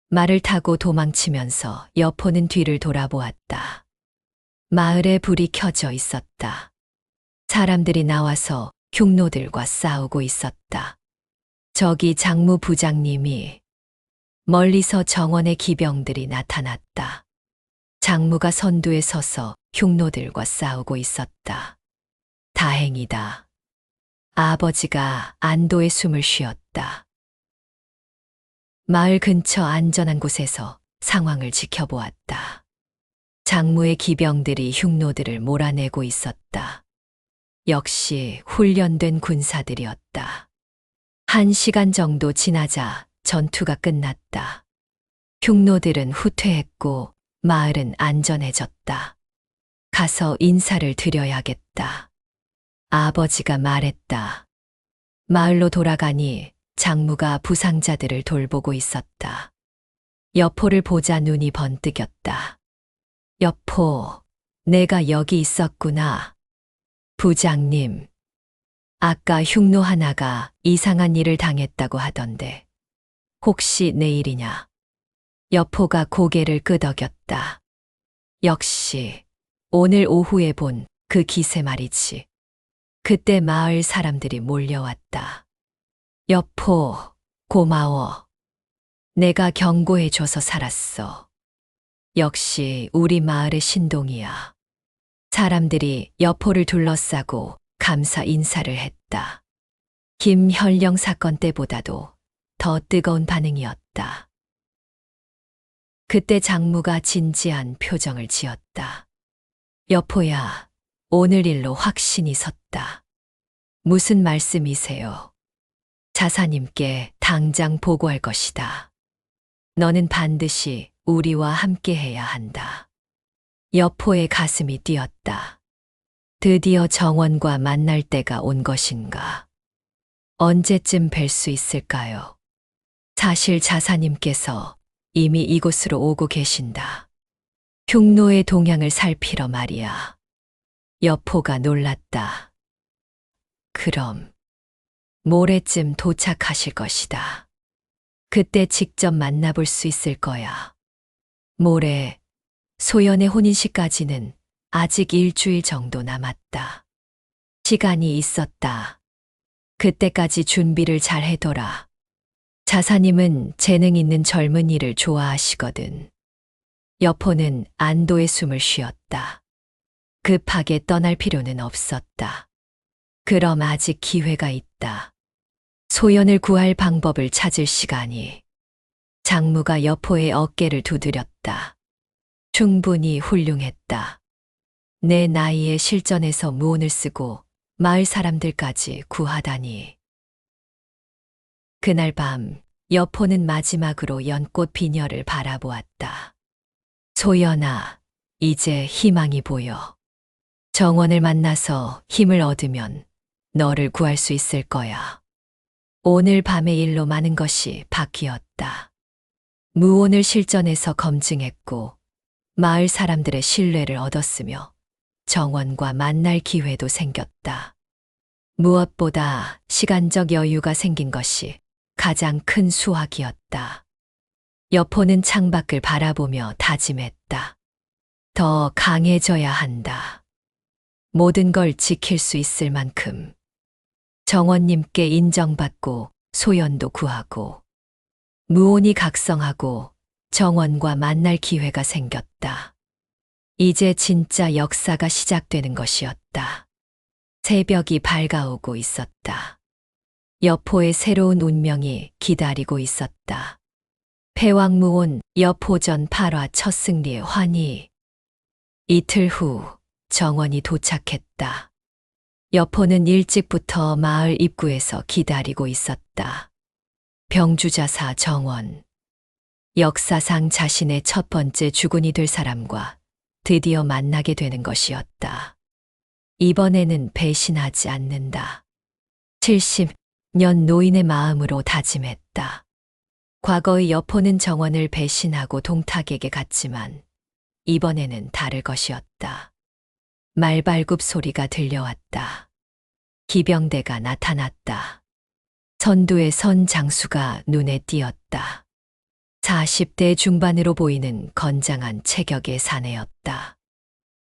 말을 타고 도망치면서 여포는 뒤를 돌아보았다. 마을에 불이 켜져 있었다. 사람들이 나와서 흉노들과 싸우고 있었다. 저기 장무 부장님이. 멀리서 정원의 기병들이 나타났다. 장무가 선두에 서서 흉노들과 싸우고 있었다. 다행이다. 아버지가 안도의 숨을 쉬었다. 마을 근처 안전한 곳에서 상황을 지켜보았다. 장무의 기병들이 흉노들을 몰아내고 있었다. 역시 훈련된 군사들이었다. 1시간 정도 지나자 전투가 끝났다. 흉노들은 후퇴했고 마을은 안전해졌다. 가서 인사를 드려야겠다. 아버지가 말했다. 마을로 돌아가니 장무가 부상자들을 돌보고 있었다. 여포를 보자 눈이 번뜩였다. 여포, 내가 여기 있었구나. 부장님, 아까 흉노 하나가 이상한 일을 당했다고 하던데 혹시 내 일이냐? 여포가 고개를 끄덕였다. 역시 오늘 오후에 본 그 기세 말이지. 그때 마을 사람들이 몰려왔다. 여포, 고마워. 내가 경고해줘서 살았어. 역시 우리 마을의 신동이야. 사람들이 여포를 둘러싸고 감사 인사를 했다. 김현령 사건 때보다도 더 뜨거운 반응이었다. 그때 장무가 진지한 표정을 지었다. 여포야, 오늘 일로 확신이 섰다. 무슨 말씀이세요? 자사님께 당장 보고할 것이다. 너는 반드시 우리와 함께 해야 한다. 여포의 가슴이 뛰었다. 드디어 정원과 만날 때가 온 것인가? 언제쯤 뵐 수 있을까요? 사실 자사님께서 이미 이곳으로 오고 계신다. 흉노의 동향을 살피러 말이야. 여포가 놀랐다. 그럼 모레쯤 도착하실 것이다. 그때 직접 만나볼 수 있을 거야. 모레 소연의 혼인식까지는 아직 일주일 정도 남았다. 시간이 있었다. 그때까지 준비를 잘 해둬라. 자사님은 재능 있는 젊은이를 좋아하시거든. 여포는 안도의 숨을 쉬었다. 급하게 떠날 필요는 없었다. 그럼 아직 기회가 있다. 소연을 구할 방법을 찾을 시간이. 장무가 여포의 어깨를 두드렸다. 충분히 훌륭했다. 내 나이에 실전에서 무언을 쓰고 마을 사람들까지 구하다니. 그날 밤 여포는 마지막으로 연꽃 비녀를 바라보았다. 소연아, 이제 희망이 보여. 정원을 만나서 힘을 얻으면 너를 구할 수 있을 거야. 오늘 밤의 일로 많은 것이 바뀌었다. 무언을 실전에서 검증했고 마을 사람들의 신뢰를 얻었으며 정원과 만날 기회도 생겼다. 무엇보다 시간적 여유가 생긴 것이 가장 큰 수확이었다. 여포는 창밖을 바라보며 다짐했다. 더 강해져야 한다. 모든 걸 지킬 수 있을 만큼. 정원님께 인정받고 소연도 구하고 무온이 각성하고 정원과 만날 기회가 생겼다. 이제 진짜 역사가 시작되는 것이었다. 새벽이 밝아오고 있었다. 여포의 새로운 운명이 기다리고 있었다. 패왕무온 여포전 8화 첫 승리의 환희. 이틀 후 정원이 도착했다. 여포는 일찍부터 마을 입구에서 기다리고 있었다. 병주자사 정원. 역사상 자신의 첫 번째 주군이 될 사람과 드디어 만나게 되는 것이었다. 이번에는 배신하지 않는다. 70년 노인의 마음으로 다짐했다. 과거의 여포는 정원을 배신하고 동탁에게 갔지만 이번에는 다를 것이었다. 말발굽 소리가 들려왔다. 기병대가 나타났다. 선두의 선 장수가 눈에 띄었다. 40대 중반으로 보이는 건장한 체격의 사내였다.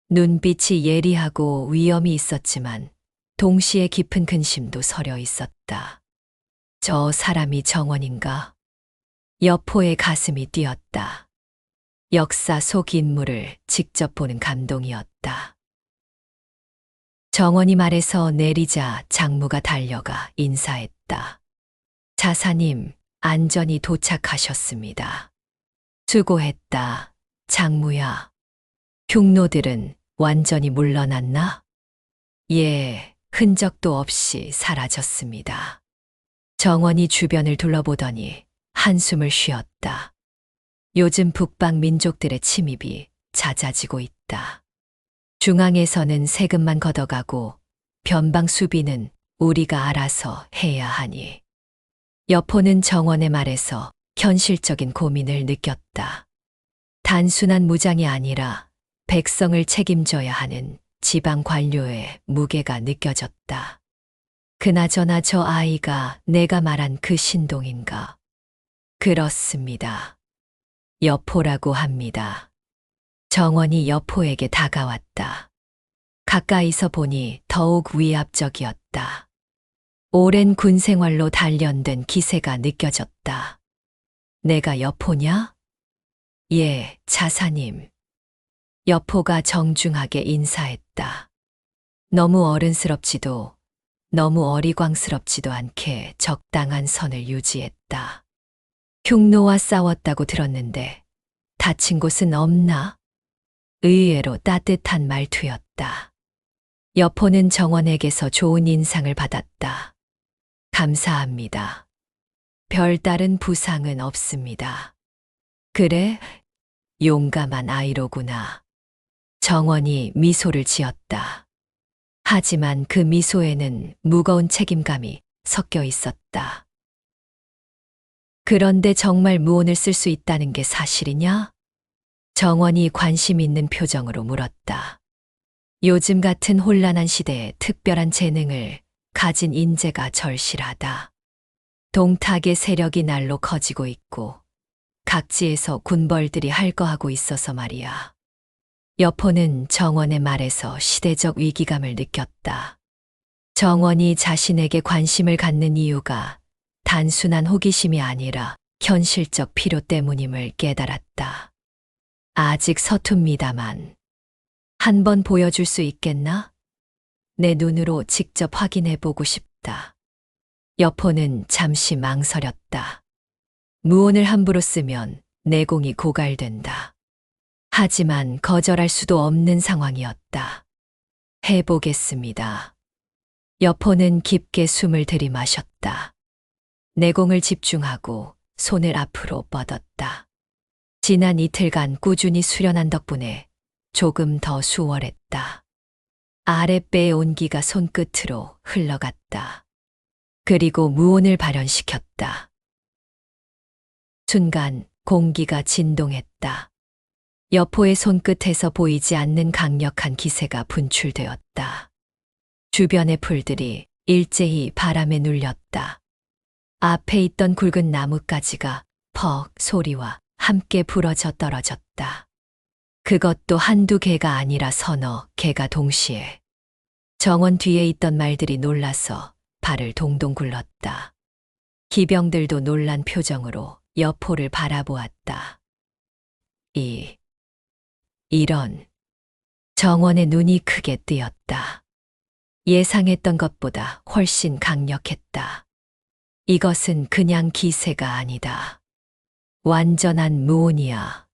눈빛이 예리하고 위엄이 있었지만 동시에 깊은 근심도 서려 있었다. 저 사람이 정원인가? 여포의 가슴이 뛰었다. 역사 속 인물을 직접 보는 감동이었다. 정원이 말에서 내리자 장무가 달려가 인사했다. 자사님, 안전히 도착하셨습니다. 수고했다, 장무야. 흉노들은 완전히 물러났나? 예, 흔적도 없이 사라졌습니다. 정원이 주변을 둘러보더니 한숨을 쉬었다. 요즘 북방 민족들의 침입이 잦아지고 있다. 중앙에서는 세금만 걷어가고 변방 수비는 우리가 알아서 해야 하니. 여포는 정원의 말에서 현실적인 고민을 느꼈다. 단순한 무장이 아니라 백성을 책임져야 하는 지방 관료의 무게가 느껴졌다. 그나저나 저 아이가 내가 말한 그 신동인가? 그렇습니다. 여포라고 합니다. 정원이 여포에게 다가왔다. 가까이서 보니 더욱 위압적이었다. 오랜 군 생활로 단련된 기세가 느껴졌다. 내가 여포냐? 예, 자사님. 여포가 정중하게 인사했다. 너무 어른스럽지도 너무 어리광스럽지도 않게 적당한 선을 유지했다. 흉노와 싸웠다고 들었는데 다친 곳은 없나? 의외로 따뜻한 말투였다. 여포는 정원에게서 좋은 인상을 받았다. 감사합니다. 별다른 부상은 없습니다. 그래? 용감한 아이로구나. 정원이 미소를 지었다. 하지만 그 미소에는 무거운 책임감이 섞여 있었다. 그런데 정말 무언을 쓸 수 있다는 게 사실이냐? 정원이 관심 있는 표정으로 물었다. 요즘 같은 혼란한 시대에 특별한 재능을 가진 인재가 절실하다. 동탁의 세력이 날로 커지고 있고 각지에서 군벌들이 할거하고 있어서 말이야. 여포는 정원의 말에서 시대적 위기감을 느꼈다. 정원이 자신에게 관심을 갖는 이유가 단순한 호기심이 아니라 현실적 필요 때문임을 깨달았다. 아직 서툽니다만 한번 보여줄 수 있겠나? 내 눈으로 직접 확인해 보고 싶다. 여포는 잠시 망설였다. 무언을 함부로 쓰면 내공이 고갈된다. 하지만 거절할 수도 없는 상황이었다. 해보겠습니다. 여포는 깊게 숨을 들이마셨다. 내공을 집중하고 손을 앞으로 뻗었다. 지난 이틀간 꾸준히 수련한 덕분에 조금 더 수월했다. 아랫배의 온기가 손끝으로 흘러갔다. 그리고 무온을 발현시켰다. 순간 공기가 진동했다. 여포의 손끝에서 보이지 않는 강력한 기세가 분출되었다. 주변의 풀들이 일제히 바람에 눌렸다. 앞에 있던 굵은 나뭇가지가 퍽 소리와 함께 부러져 떨어졌다. 그것도 한두 개가 아니라 서너 개가 동시에. 정원 뒤에 있던 말들이 놀라서 발을 동동 굴렀다. 기병들도 놀란 표정으로 여포를 바라보았다. 이런. 정원의 눈이 크게 뜨였다. 예상했던 것보다 훨씬 강력했다. 이것은 그냥 기세가 아니다. 완전한 무온이야.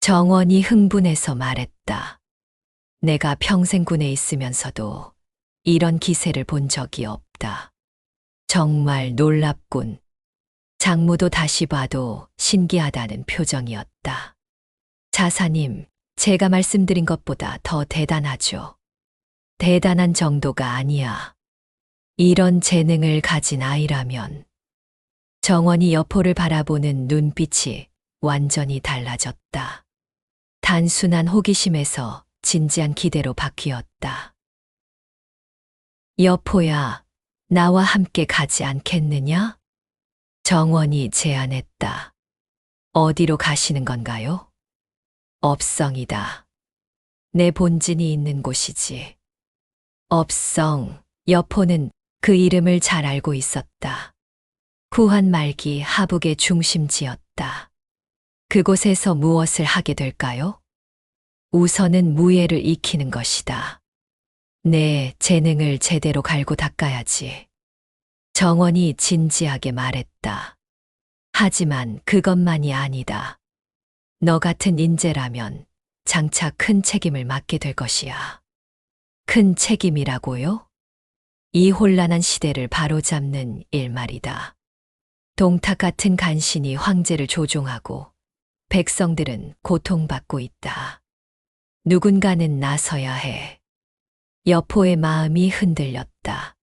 정원이 흥분해서 말했다. 내가 평생 군에 있으면서도 이런 기세를 본 적이 없다. 정말 놀랍군. 장무도 다시 봐도 신기하다는 표정이었다. 자사님, 제가 말씀드린 것보다 더 대단하죠. 대단한 정도가 아니야. 이런 재능을 가진 아이라면. 정원이 여포를 바라보는 눈빛이 완전히 달라졌다. 단순한 호기심에서 진지한 기대로 바뀌었다. 여포야, 나와 함께 가지 않겠느냐? 정원이 제안했다. 어디로 가시는 건가요? 업성이다. 내 본진이 있는 곳이지. 업성, 여포는 그 이름을 잘 알고 있었다. 구한 말기 하북의 중심지였다. 그곳에서 무엇을 하게 될까요? 우선은 무예를 익히는 것이다. 내 재능을 제대로 갈고 닦아야지. 정원이 진지하게 말했다. 하지만 그것만이 아니다. 너 같은 인재라면 장차 큰 책임을 맡게 될 것이야. 큰 책임이라고요? 이 혼란한 시대를 바로잡는 일 말이다. 동탁 같은 간신이 황제를 조종하고 백성들은 고통받고 있다. 누군가는 나서야 해. 여포의 마음이 흔들렸다.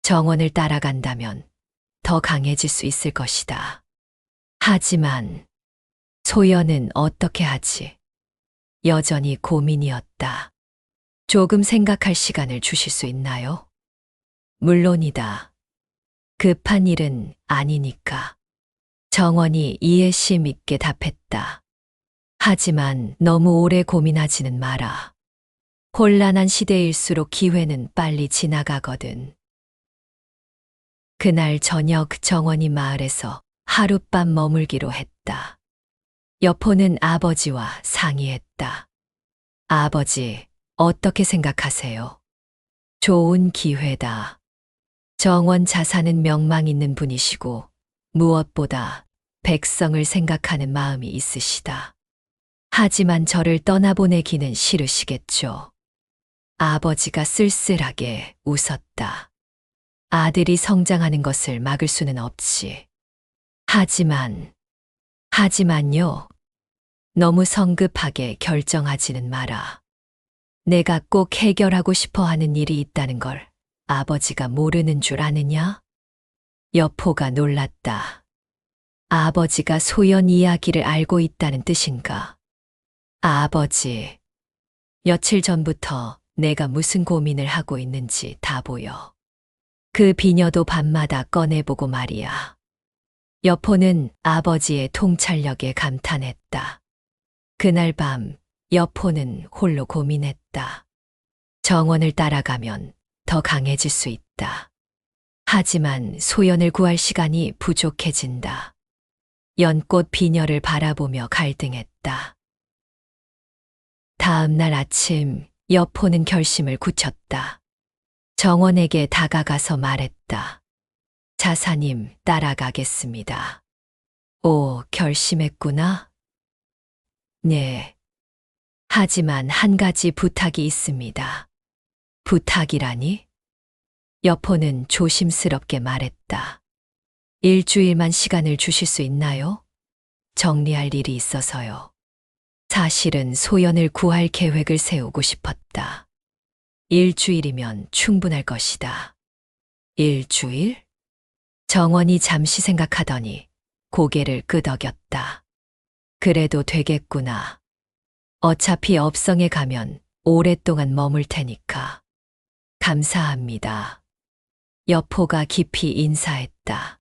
정원을 따라간다면 더 강해질 수 있을 것이다. 하지만 소연은 어떻게 하지? 여전히 고민이었다. 조금 생각할 시간을 주실 수 있나요? 물론이다. 급한 일은 아니니까. 정원이 이해심 있게 답했다. 하지만 너무 오래 고민하지는 마라. 혼란한 시대일수록 기회는 빨리 지나가거든. 그날 저녁 정원이 마을에서 하룻밤 머물기로 했다. 여포는 아버지와 상의했다. 아버지, 어떻게 생각하세요? 좋은 기회다. 정원 자사는 명망 있는 분이시고 무엇보다 백성을 생각하는 마음이 있으시다. 하지만 저를 떠나보내기는 싫으시겠죠. 아버지가 쓸쓸하게 웃었다. 아들이 성장하는 것을 막을 수는 없지. 하지만요. 너무 성급하게 결정하지는 마라. 내가 꼭 해결하고 싶어 하는 일이 있다는 걸 아버지가 모르는 줄 아느냐? 여포가 놀랐다. 아버지가 소연 이야기를 알고 있다는 뜻인가? 아버지, 며칠 전부터 내가 무슨 고민을 하고 있는지 다 보여. 그 비녀도 밤마다 꺼내보고 말이야. 여포는 아버지의 통찰력에 감탄했다. 그날 밤 여포는 홀로 고민했다. 정원을 따라가면 더 강해질 수 있다. 하지만 소연을 구할 시간이 부족해진다. 연꽃 비녀를 바라보며 갈등했다. 다음 날 아침 여포는 결심을 굳혔다. 정원에게 다가가서 말했다. 자사님, 따라가겠습니다. 오, 결심했구나? 네. 하지만 한 가지 부탁이 있습니다. 부탁이라니? 여포는 조심스럽게 말했다. 일주일만 시간을 주실 수 있나요? 정리할 일이 있어서요. 사실은 소연을 구할 계획을 세우고 싶었다. 일주일이면 충분할 것이다. 일주일? 정원이 잠시 생각하더니 고개를 끄덕였다. 그래도 되겠구나. 어차피 업성에 가면 오랫동안 머물 테니까. 감사합니다. 여포가 깊이 인사했다.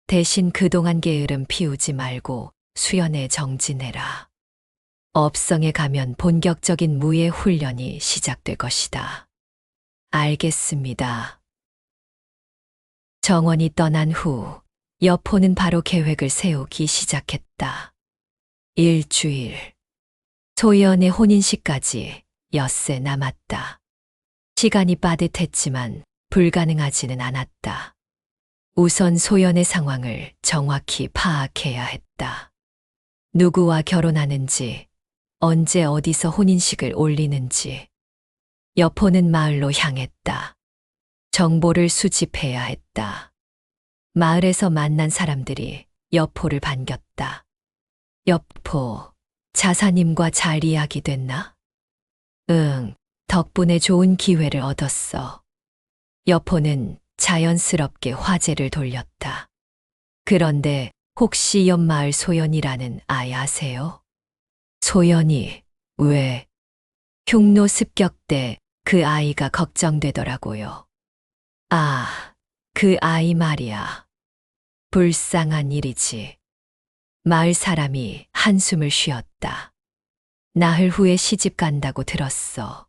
대신 그동안 게으름 피우지 말고 수연에 정진해라. 업성에 가면 본격적인 무예 훈련이 시작될 것이다. 알겠습니다. 정원이 떠난 후 여포는 바로 계획을 세우기 시작했다. 일주일. 소연의 혼인식까지 엿새 남았다. 시간이 빠듯했지만 불가능하지는 않았다. 우선 소연의 상황을 정확히 파악해야 했다. 누구와 결혼하는지, 언제 어디서 혼인식을 올리는지. 여포는 마을로 향했다. 정보를 수집해야 했다. 마을에서 만난 사람들이 여포를 반겼다. 여포, 자사님과 잘 이야기됐나? 응, 덕분에 좋은 기회를 얻었어. 여포는 자연스럽게 화제를 돌렸다. 그런데 혹시 옆마을 소연이라는 아이 아세요? 소연이 왜? 흉노 습격 때 그 아이가 걱정되더라고요. 아, 그 아이 말이야. 불쌍한 일이지. 마을 사람이 한숨을 쉬었다. 나흘 후에 시집 간다고 들었어.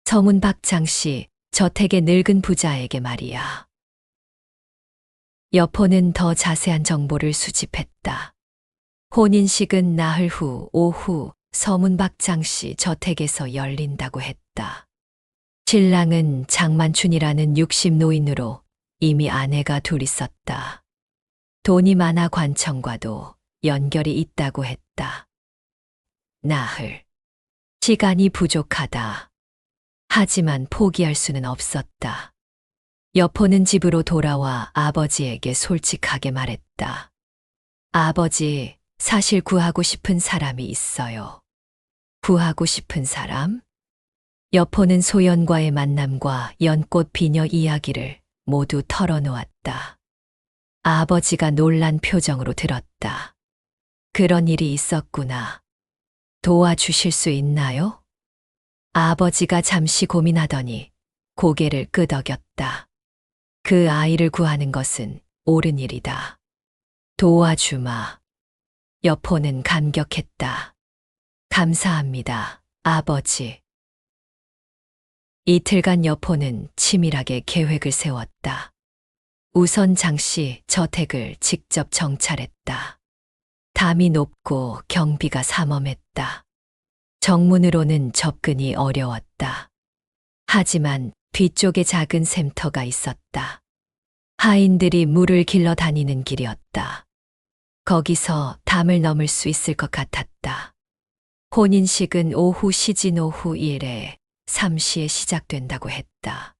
서문 박장씨, 저택의 늙은 부자에게 말이야. 여포는 더 자세한 정보를 수집했다. 혼인식은 나흘 후 오후 서문 박장씨 저택에서 열린다고 했다. 신랑은 장만춘이라는 60노인으로 이미 아내가 둘 있었다. 돈이 많아 관청과도 연결이 있다고 했다. 나흘. 시간이 부족하다. 하지만 포기할 수는 없었다. 여포는 집으로 돌아와 아버지에게 솔직하게 말했다. 아버지, 사실 구하고 싶은 사람이 있어요. 구하고 싶은 사람? 여포는 소연과의 만남과 연꽃 비녀 이야기를 모두 털어놓았다. 아버지가 놀란 표정으로 들었다. 그런 일이 있었구나. 도와주실 수 있나요? 아버지가 잠시 고민하더니 고개를 끄덕였다. 그 아이를 구하는 것은 옳은 일이다. 도와주마. 여포는 감격했다. 감사합니다, 아버지. 이틀간 여포는 치밀하게 계획을 세웠다. 우선 장씨 저택을 직접 정찰했다. 담이 높고 경비가 삼엄했다. 정문으로는 접근이 어려웠다. 하지만 뒤쪽에 작은 샘터가 있었다. 하인들이 물을 길러 다니는 길이었다. 거기서 담을 넘을 수 있을 것 같았다. 혼인식은 오후 시진 오후 1에 3시에 시작된다고 했다.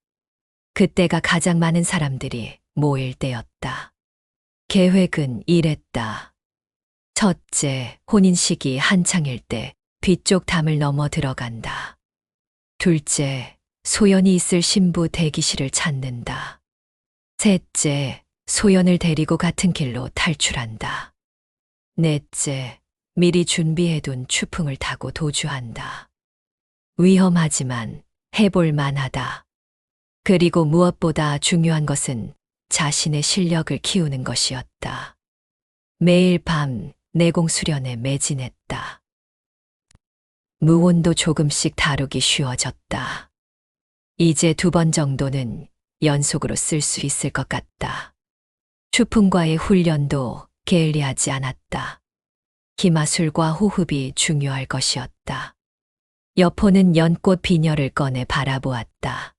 그때가 가장 많은 사람들이 모일 때였다. 계획은 이랬다. 첫째, 혼인식이 한창일 때 뒤쪽 담을 넘어 들어간다. 둘째, 소연이 있을 신부 대기실을 찾는다. 셋째, 소연을 데리고 같은 길로 탈출한다. 넷째, 미리 준비해둔 추풍을 타고 도주한다. 위험하지만 해볼 만하다. 그리고 무엇보다 중요한 것은 자신의 실력을 키우는 것이었다. 매일 밤 내공 수련에 매진했다. 무온도 조금씩 다루기 쉬워졌다. 이제 2번 정도는 연속으로 쓸 수 있을 것 같다. 추풍과의 훈련도 게을리하지 않았다. 기마술과 호흡이 중요할 것이었다. 여포는 연꽃 비녀를 꺼내 바라보았다.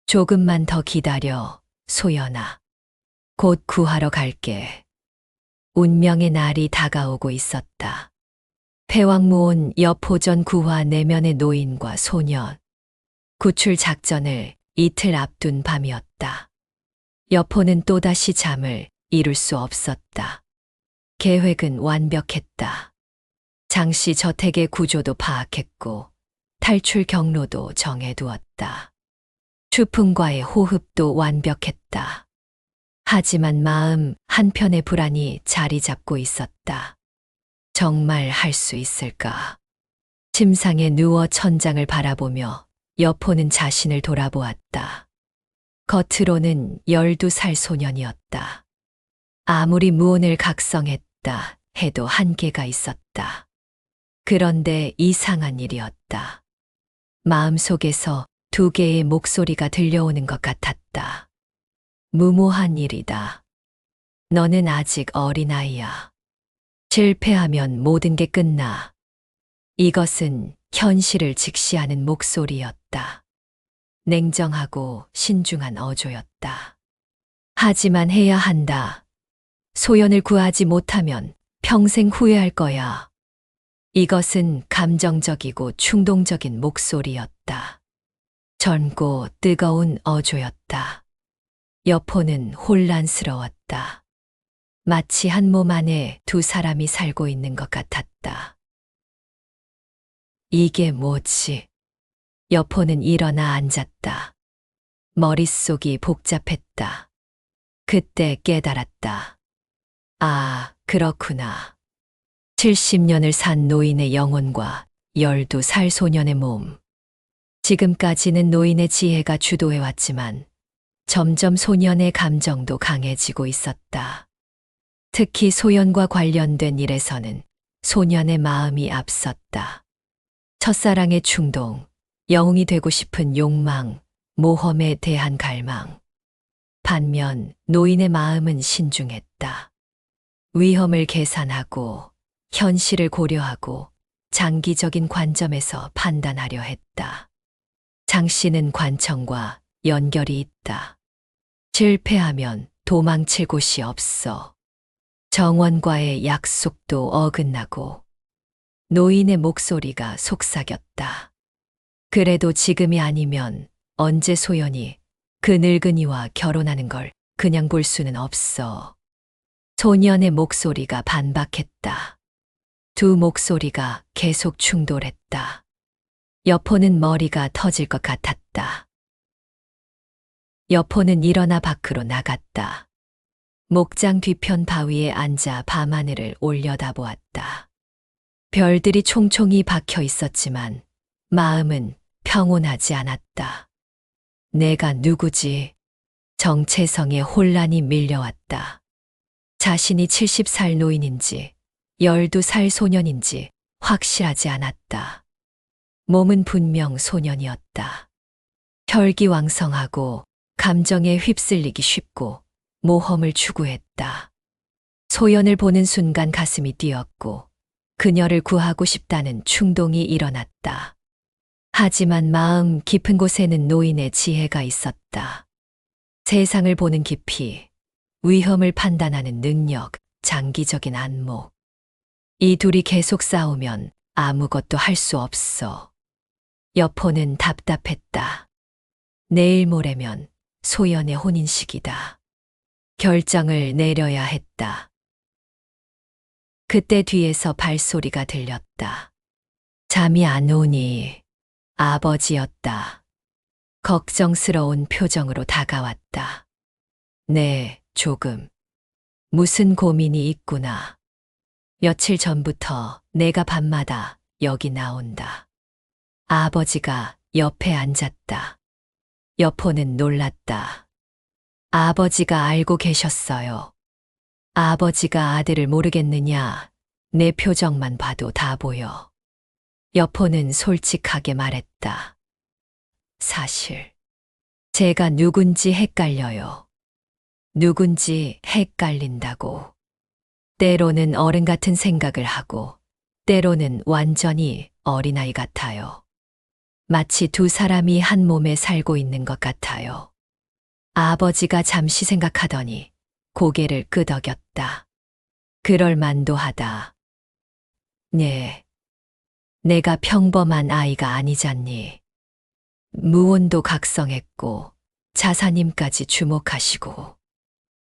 조금만 더 기다려, 소연아. 곧 구하러 갈게. 운명의 날이 다가오고 있었다. 패왕무온 여포전 구화 내면의 노인과 소년. 구출 작전을 이틀 앞둔 밤이었다. 여포는 또다시 잠을 이룰 수 없었다. 계획은 완벽했다. 장씨 저택의 구조도 파악했고 탈출 경로도 정해두었다. 추풍과의 호흡도 완벽했다. 하지만 마음 한편의 불안이 자리 잡고 있었다. 정말 할 수 있을까? 침상에 누워 천장을 바라보며 여포는 자신을 돌아보았다. 겉으로는 12살 소년이었다. 아무리 무온을 각성했다 해도 한계가 있었다. 그런데 이상한 일이었다. 마음속에서 2개의 목소리가 들려오는 것 같았다. 무모한 일이다. 너는 아직 어린아이야. 실패하면 모든 게 끝나. 이것은 현실을 직시하는 목소리였다. 냉정하고 신중한 어조였다. 하지만 해야 한다. 소연을 구하지 못하면 평생 후회할 거야. 이것은 감정적이고 충동적인 목소리였다. 젊고 뜨거운 어조였다. 여포는 혼란스러웠다. 마치 한 몸 안에 2 사람이 살고 있는 것 같았다. 이게 뭐지? 여포는 일어나 앉았다. 머릿속이 복잡했다. 그때 깨달았다. 아, 그렇구나. 70년을 산 노인의 영혼과 12살 소년의 몸. 지금까지는 노인의 지혜가 주도해왔지만 점점 소년의 감정도 강해지고 있었다. 특히 소연과 관련된 일에서는 소년의 마음이 앞섰다. 첫사랑의 충동, 영웅이 되고 싶은 욕망, 모험에 대한 갈망. 반면 노인의 마음은 신중했다. 위험을 계산하고 현실을 고려하고 장기적인 관점에서 판단하려 했다. 장씨는 관청과 연결이 있다. 실패하면 도망칠 곳이 없어. 정원과의 약속도 어긋나고 노인의 목소리가 속삭였다. 그래도 지금이 아니면 언제 소연이 그 늙은이와 결혼하는 걸 그냥 볼 수는 없어. 소년의 목소리가 반박했다. 2 목소리가 계속 충돌했다. 여포는 머리가 터질 것 같았다. 여포는 일어나 밖으로 나갔다. 목장 뒤편 바위에 앉아 밤하늘을 올려다보았다. 별들이 총총히 박혀 있었지만 마음은 평온하지 않았다. 내가 누구지? 정체성의 혼란이 밀려왔다. 자신이 70살 노인인지 12살 소년인지 확실하지 않았다. 몸은 분명 소년이었다. 혈기왕성하고 감정에 휩쓸리기 쉽고 모험을 추구했다. 소연을 보는 순간 가슴이 뛰었고 그녀를 구하고 싶다는 충동이 일어났다. 하지만 마음 깊은 곳에는 노인의 지혜가 있었다. 세상을 보는 깊이, 위험을 판단하는 능력, 장기적인 안목. 이 둘이 계속 싸우면 아무것도 할 수 없어. 여포는 답답했다. 내일 모레면 소연의 혼인식이다. 결정을 내려야 했다. 그때 뒤에서 발소리가 들렸다. 잠이 안 오니 아버지였다. 걱정스러운 표정으로 다가왔다. 네, 조금. 무슨 고민이 있구나. 며칠 전부터 내가 밤마다 여기 나온다. 아버지가 옆에 앉았다. 여포는 놀랐다. 아버지가 알고 계셨어요. 아버지가 아들을 모르겠느냐? 내 표정만 봐도 다 보여. 여포는 솔직하게 말했다. 사실, 제가 누군지 헷갈려요. 누군지 헷갈린다고. 때로는 어른 같은 생각을 하고, 때로는 완전히 어린아이 같아요. 마치 두 사람이 한 몸에 살고 있는 것 같아요. 아버지가 잠시 생각하더니 고개를 끄덕였다. 그럴 만도 하다. 네. 내가 평범한 아이가 아니잖니. 무혼도 각성했고 자사님까지 주목하시고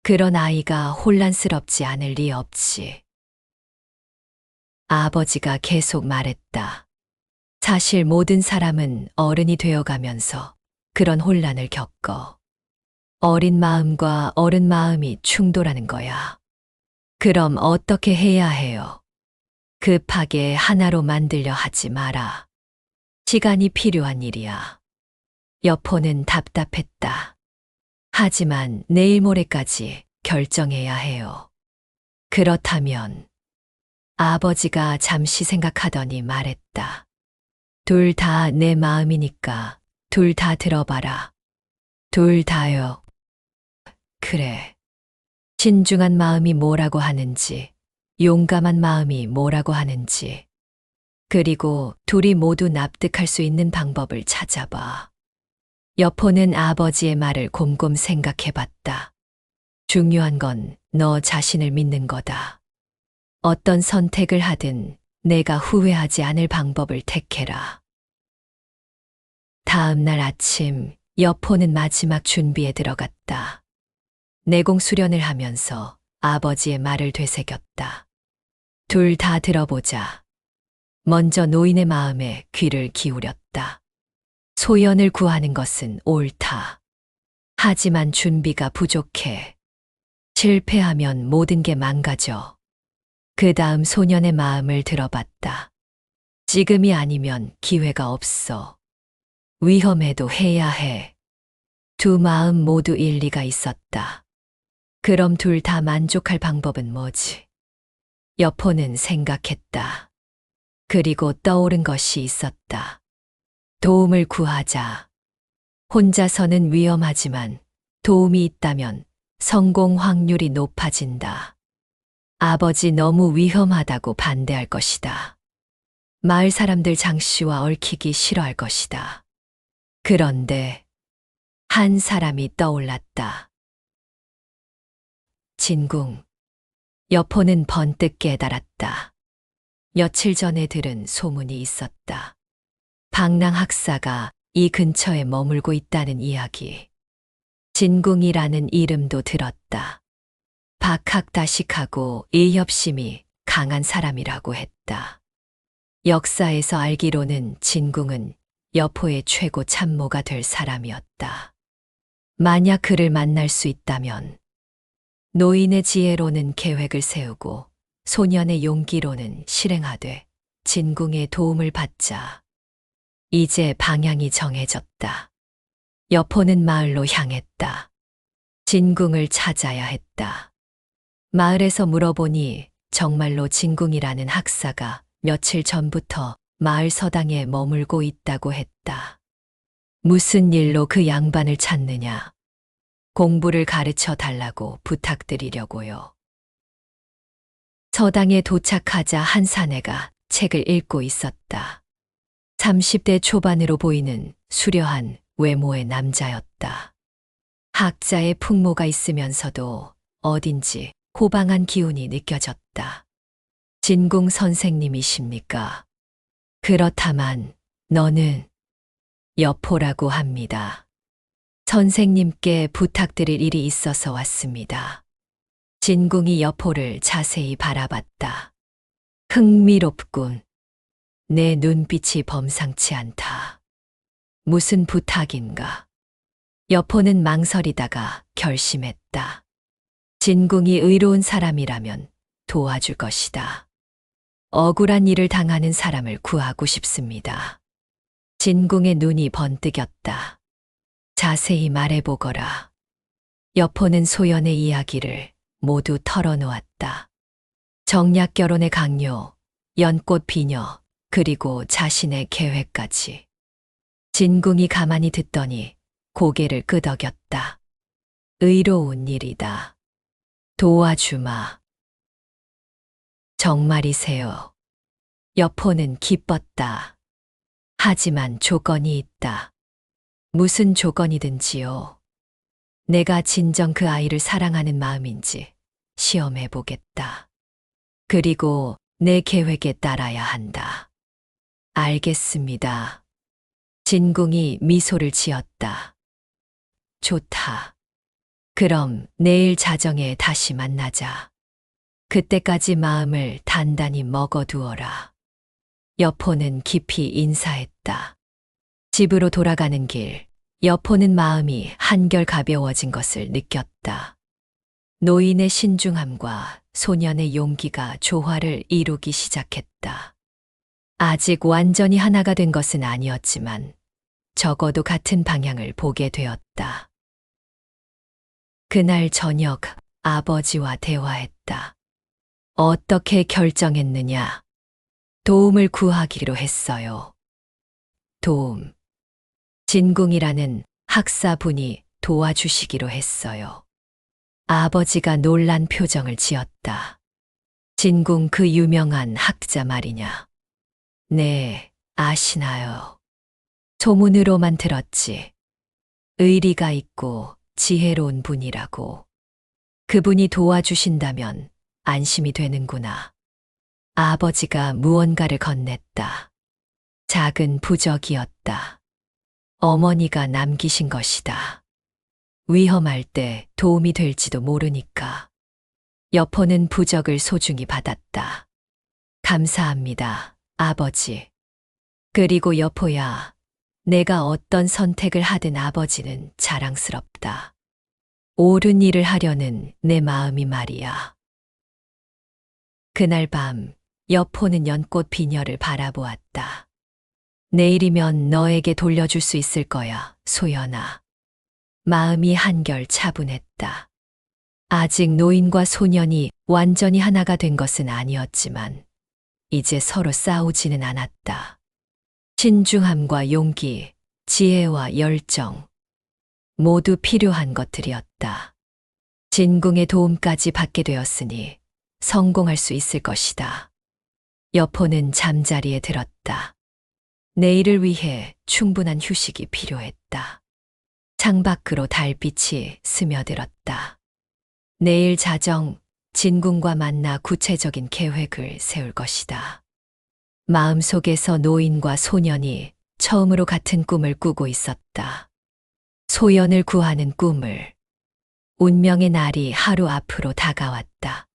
그런 아이가 혼란스럽지 않을 리 없지. 아버지가 계속 말했다. 사실 모든 사람은 어른이 되어가면서 그런 혼란을 겪어. 어린 마음과 어른 마음이 충돌하는 거야. 그럼 어떻게 해야 해요? 급하게 하나로 만들려 하지 마라. 시간이 필요한 일이야. 여포는 답답했다. 하지만 내일 모레까지 결정해야 해요. 그렇다면 아버지가 잠시 생각하더니 말했다. 둘 다 내 마음이니까 둘 다 들어봐라. 둘 다요. 그래. 신중한 마음이 뭐라고 하는지, 용감한 마음이 뭐라고 하는지, 그리고 둘이 모두 납득할 수 있는 방법을 찾아봐. 여포는 아버지의 말을 곰곰 생각해봤다. 중요한 건 너 자신을 믿는 거다. 어떤 선택을 하든 내가 후회하지 않을 방법을 택해라. 다음 날 아침, 여포는 마지막 준비에 들어갔다. 내공 수련을 하면서 아버지의 말을 되새겼다. 둘 다 들어보자. 먼저 노인의 마음에 귀를 기울였다. 소연을 구하는 것은 옳다. 하지만 준비가 부족해. 실패하면 모든 게 망가져. 그 다음 소년의 마음을 들어봤다. 지금이 아니면 기회가 없어. 위험해도 해야 해. 두 마음 모두 일리가 있었다. 그럼 둘 다 만족할 방법은 뭐지? 여포는 생각했다. 그리고 떠오른 것이 있었다. 도움을 구하자. 혼자서는 위험하지만 도움이 있다면 성공 확률이 높아진다. 아버지 너무 위험하다고 반대할 것이다. 마을 사람들 장 씨와 얽히기 싫어할 것이다. 그런데 한 사람이 떠올랐다. 진궁. 여포는 번뜩 깨달았다. 며칠 전에 들은 소문이 있었다. 방랑 학사가 이 근처에 머물고 있다는 이야기. 진궁이라는 이름도 들었다. 박학다식하고 일협심이 강한 사람이라고 했다. 역사에서 알기로는 진궁은 여포의 최고 참모가 될 사람이었다. 만약 그를 만날 수 있다면 노인의 지혜로는 계획을 세우고 소년의 용기로는 실행하되 진궁의 도움을 받자. 이제 방향이 정해졌다. 여포는 마을로 향했다. 진궁을 찾아야 했다. 마을에서 물어보니 정말로 진궁이라는 학사가 며칠 전부터 마을 서당에 머물고 있다고 했다. 무슨 일로 그 양반을 찾느냐? 공부를 가르쳐 달라고 부탁드리려고요. 서당에 도착하자 한 사내가 책을 읽고 있었다. 30대 초반으로 보이는 수려한 외모의 남자였다. 학자의 풍모가 있으면서도 어딘지 호방한 기운이 느껴졌다. 진궁 선생님이십니까? 그렇다만 너는 여포라고 합니다. 선생님께 부탁드릴 일이 있어서 왔습니다. 진궁이 여포를 자세히 바라봤다. 흥미롭군. 내 눈빛이 범상치 않다. 무슨 부탁인가? 여포는 망설이다가 결심했다. 진궁이 의로운 사람이라면 도와줄 것이다. 억울한 일을 당하는 사람을 구하고 싶습니다. 진궁의 눈이 번뜩였다. 자세히 말해보거라. 여포는 소연의 이야기를 모두 털어놓았다. 정략 결혼의 강요, 연꽃 비녀, 그리고 자신의 계획까지. 진궁이 가만히 듣더니 고개를 끄덕였다. 의로운 일이다. 도와주마. 정말이세요. 여포는 기뻤다. 하지만 조건이 있다. 무슨 조건이든지요. 내가 진정 그 아이를 사랑하는 마음인지 시험해 보겠다. 그리고 내 계획에 따라야 한다. 알겠습니다. 진궁이 미소를 지었다. 좋다. 그럼 내일 자정에 다시 만나자. 그때까지 마음을 단단히 먹어두어라. 여포는 깊이 인사했다. 집으로 돌아가는 길, 여포는 마음이 한결 가벼워진 것을 느꼈다. 노인의 신중함과 소년의 용기가 조화를 이루기 시작했다. 아직 완전히 하나가 된 것은 아니었지만 적어도 같은 방향을 보게 되었다. 그날 저녁 아버지와 대화했다. 어떻게 결정했느냐? 도움을 구하기로 했어요. 도움. 진궁이라는 학사분이 도와주시기로 했어요. 아버지가 놀란 표정을 지었다. 진궁 그 유명한 학자 말이냐? 네, 아시나요? 소문으로만 들었지. 의리가 있고 지혜로운 분이라고. 그분이 도와주신다면 안심이 되는구나. 아버지가 무언가를 건넸다. 작은 부적이었다. 어머니가 남기신 것이다. 위험할 때 도움이 될지도 모르니까. 여포는 부적을 소중히 받았다. 감사합니다, 아버지. 그리고 여포야, 내가 어떤 선택을 하든 아버지는 자랑스럽다. 옳은 일을 하려는 내 마음이 말이야. 그날 밤, 여포는 연꽃 비녀를 바라보았다. 내일이면 너에게 돌려줄 수 있을 거야, 소연아. 마음이 한결 차분했다. 아직 노인과 소년이 완전히 하나가 된 것은 아니었지만, 이제 서로 싸우지는 않았다. 신중함과 용기, 지혜와 열정, 모두 필요한 것들이었다. 진궁의 도움까지 받게 되었으니 성공할 수 있을 것이다. 여포는 잠자리에 들었다. 내일을 위해 충분한 휴식이 필요했다. 창밖으로 달빛이 스며들었다. 내일 자정 진궁과 만나 구체적인 계획을 세울 것이다. 마음속에서 노인과 소년이 처음으로 같은 꿈을 꾸고 있었다. 소연을 구하는 꿈을. 운명의 날이 하루 앞으로 다가왔다.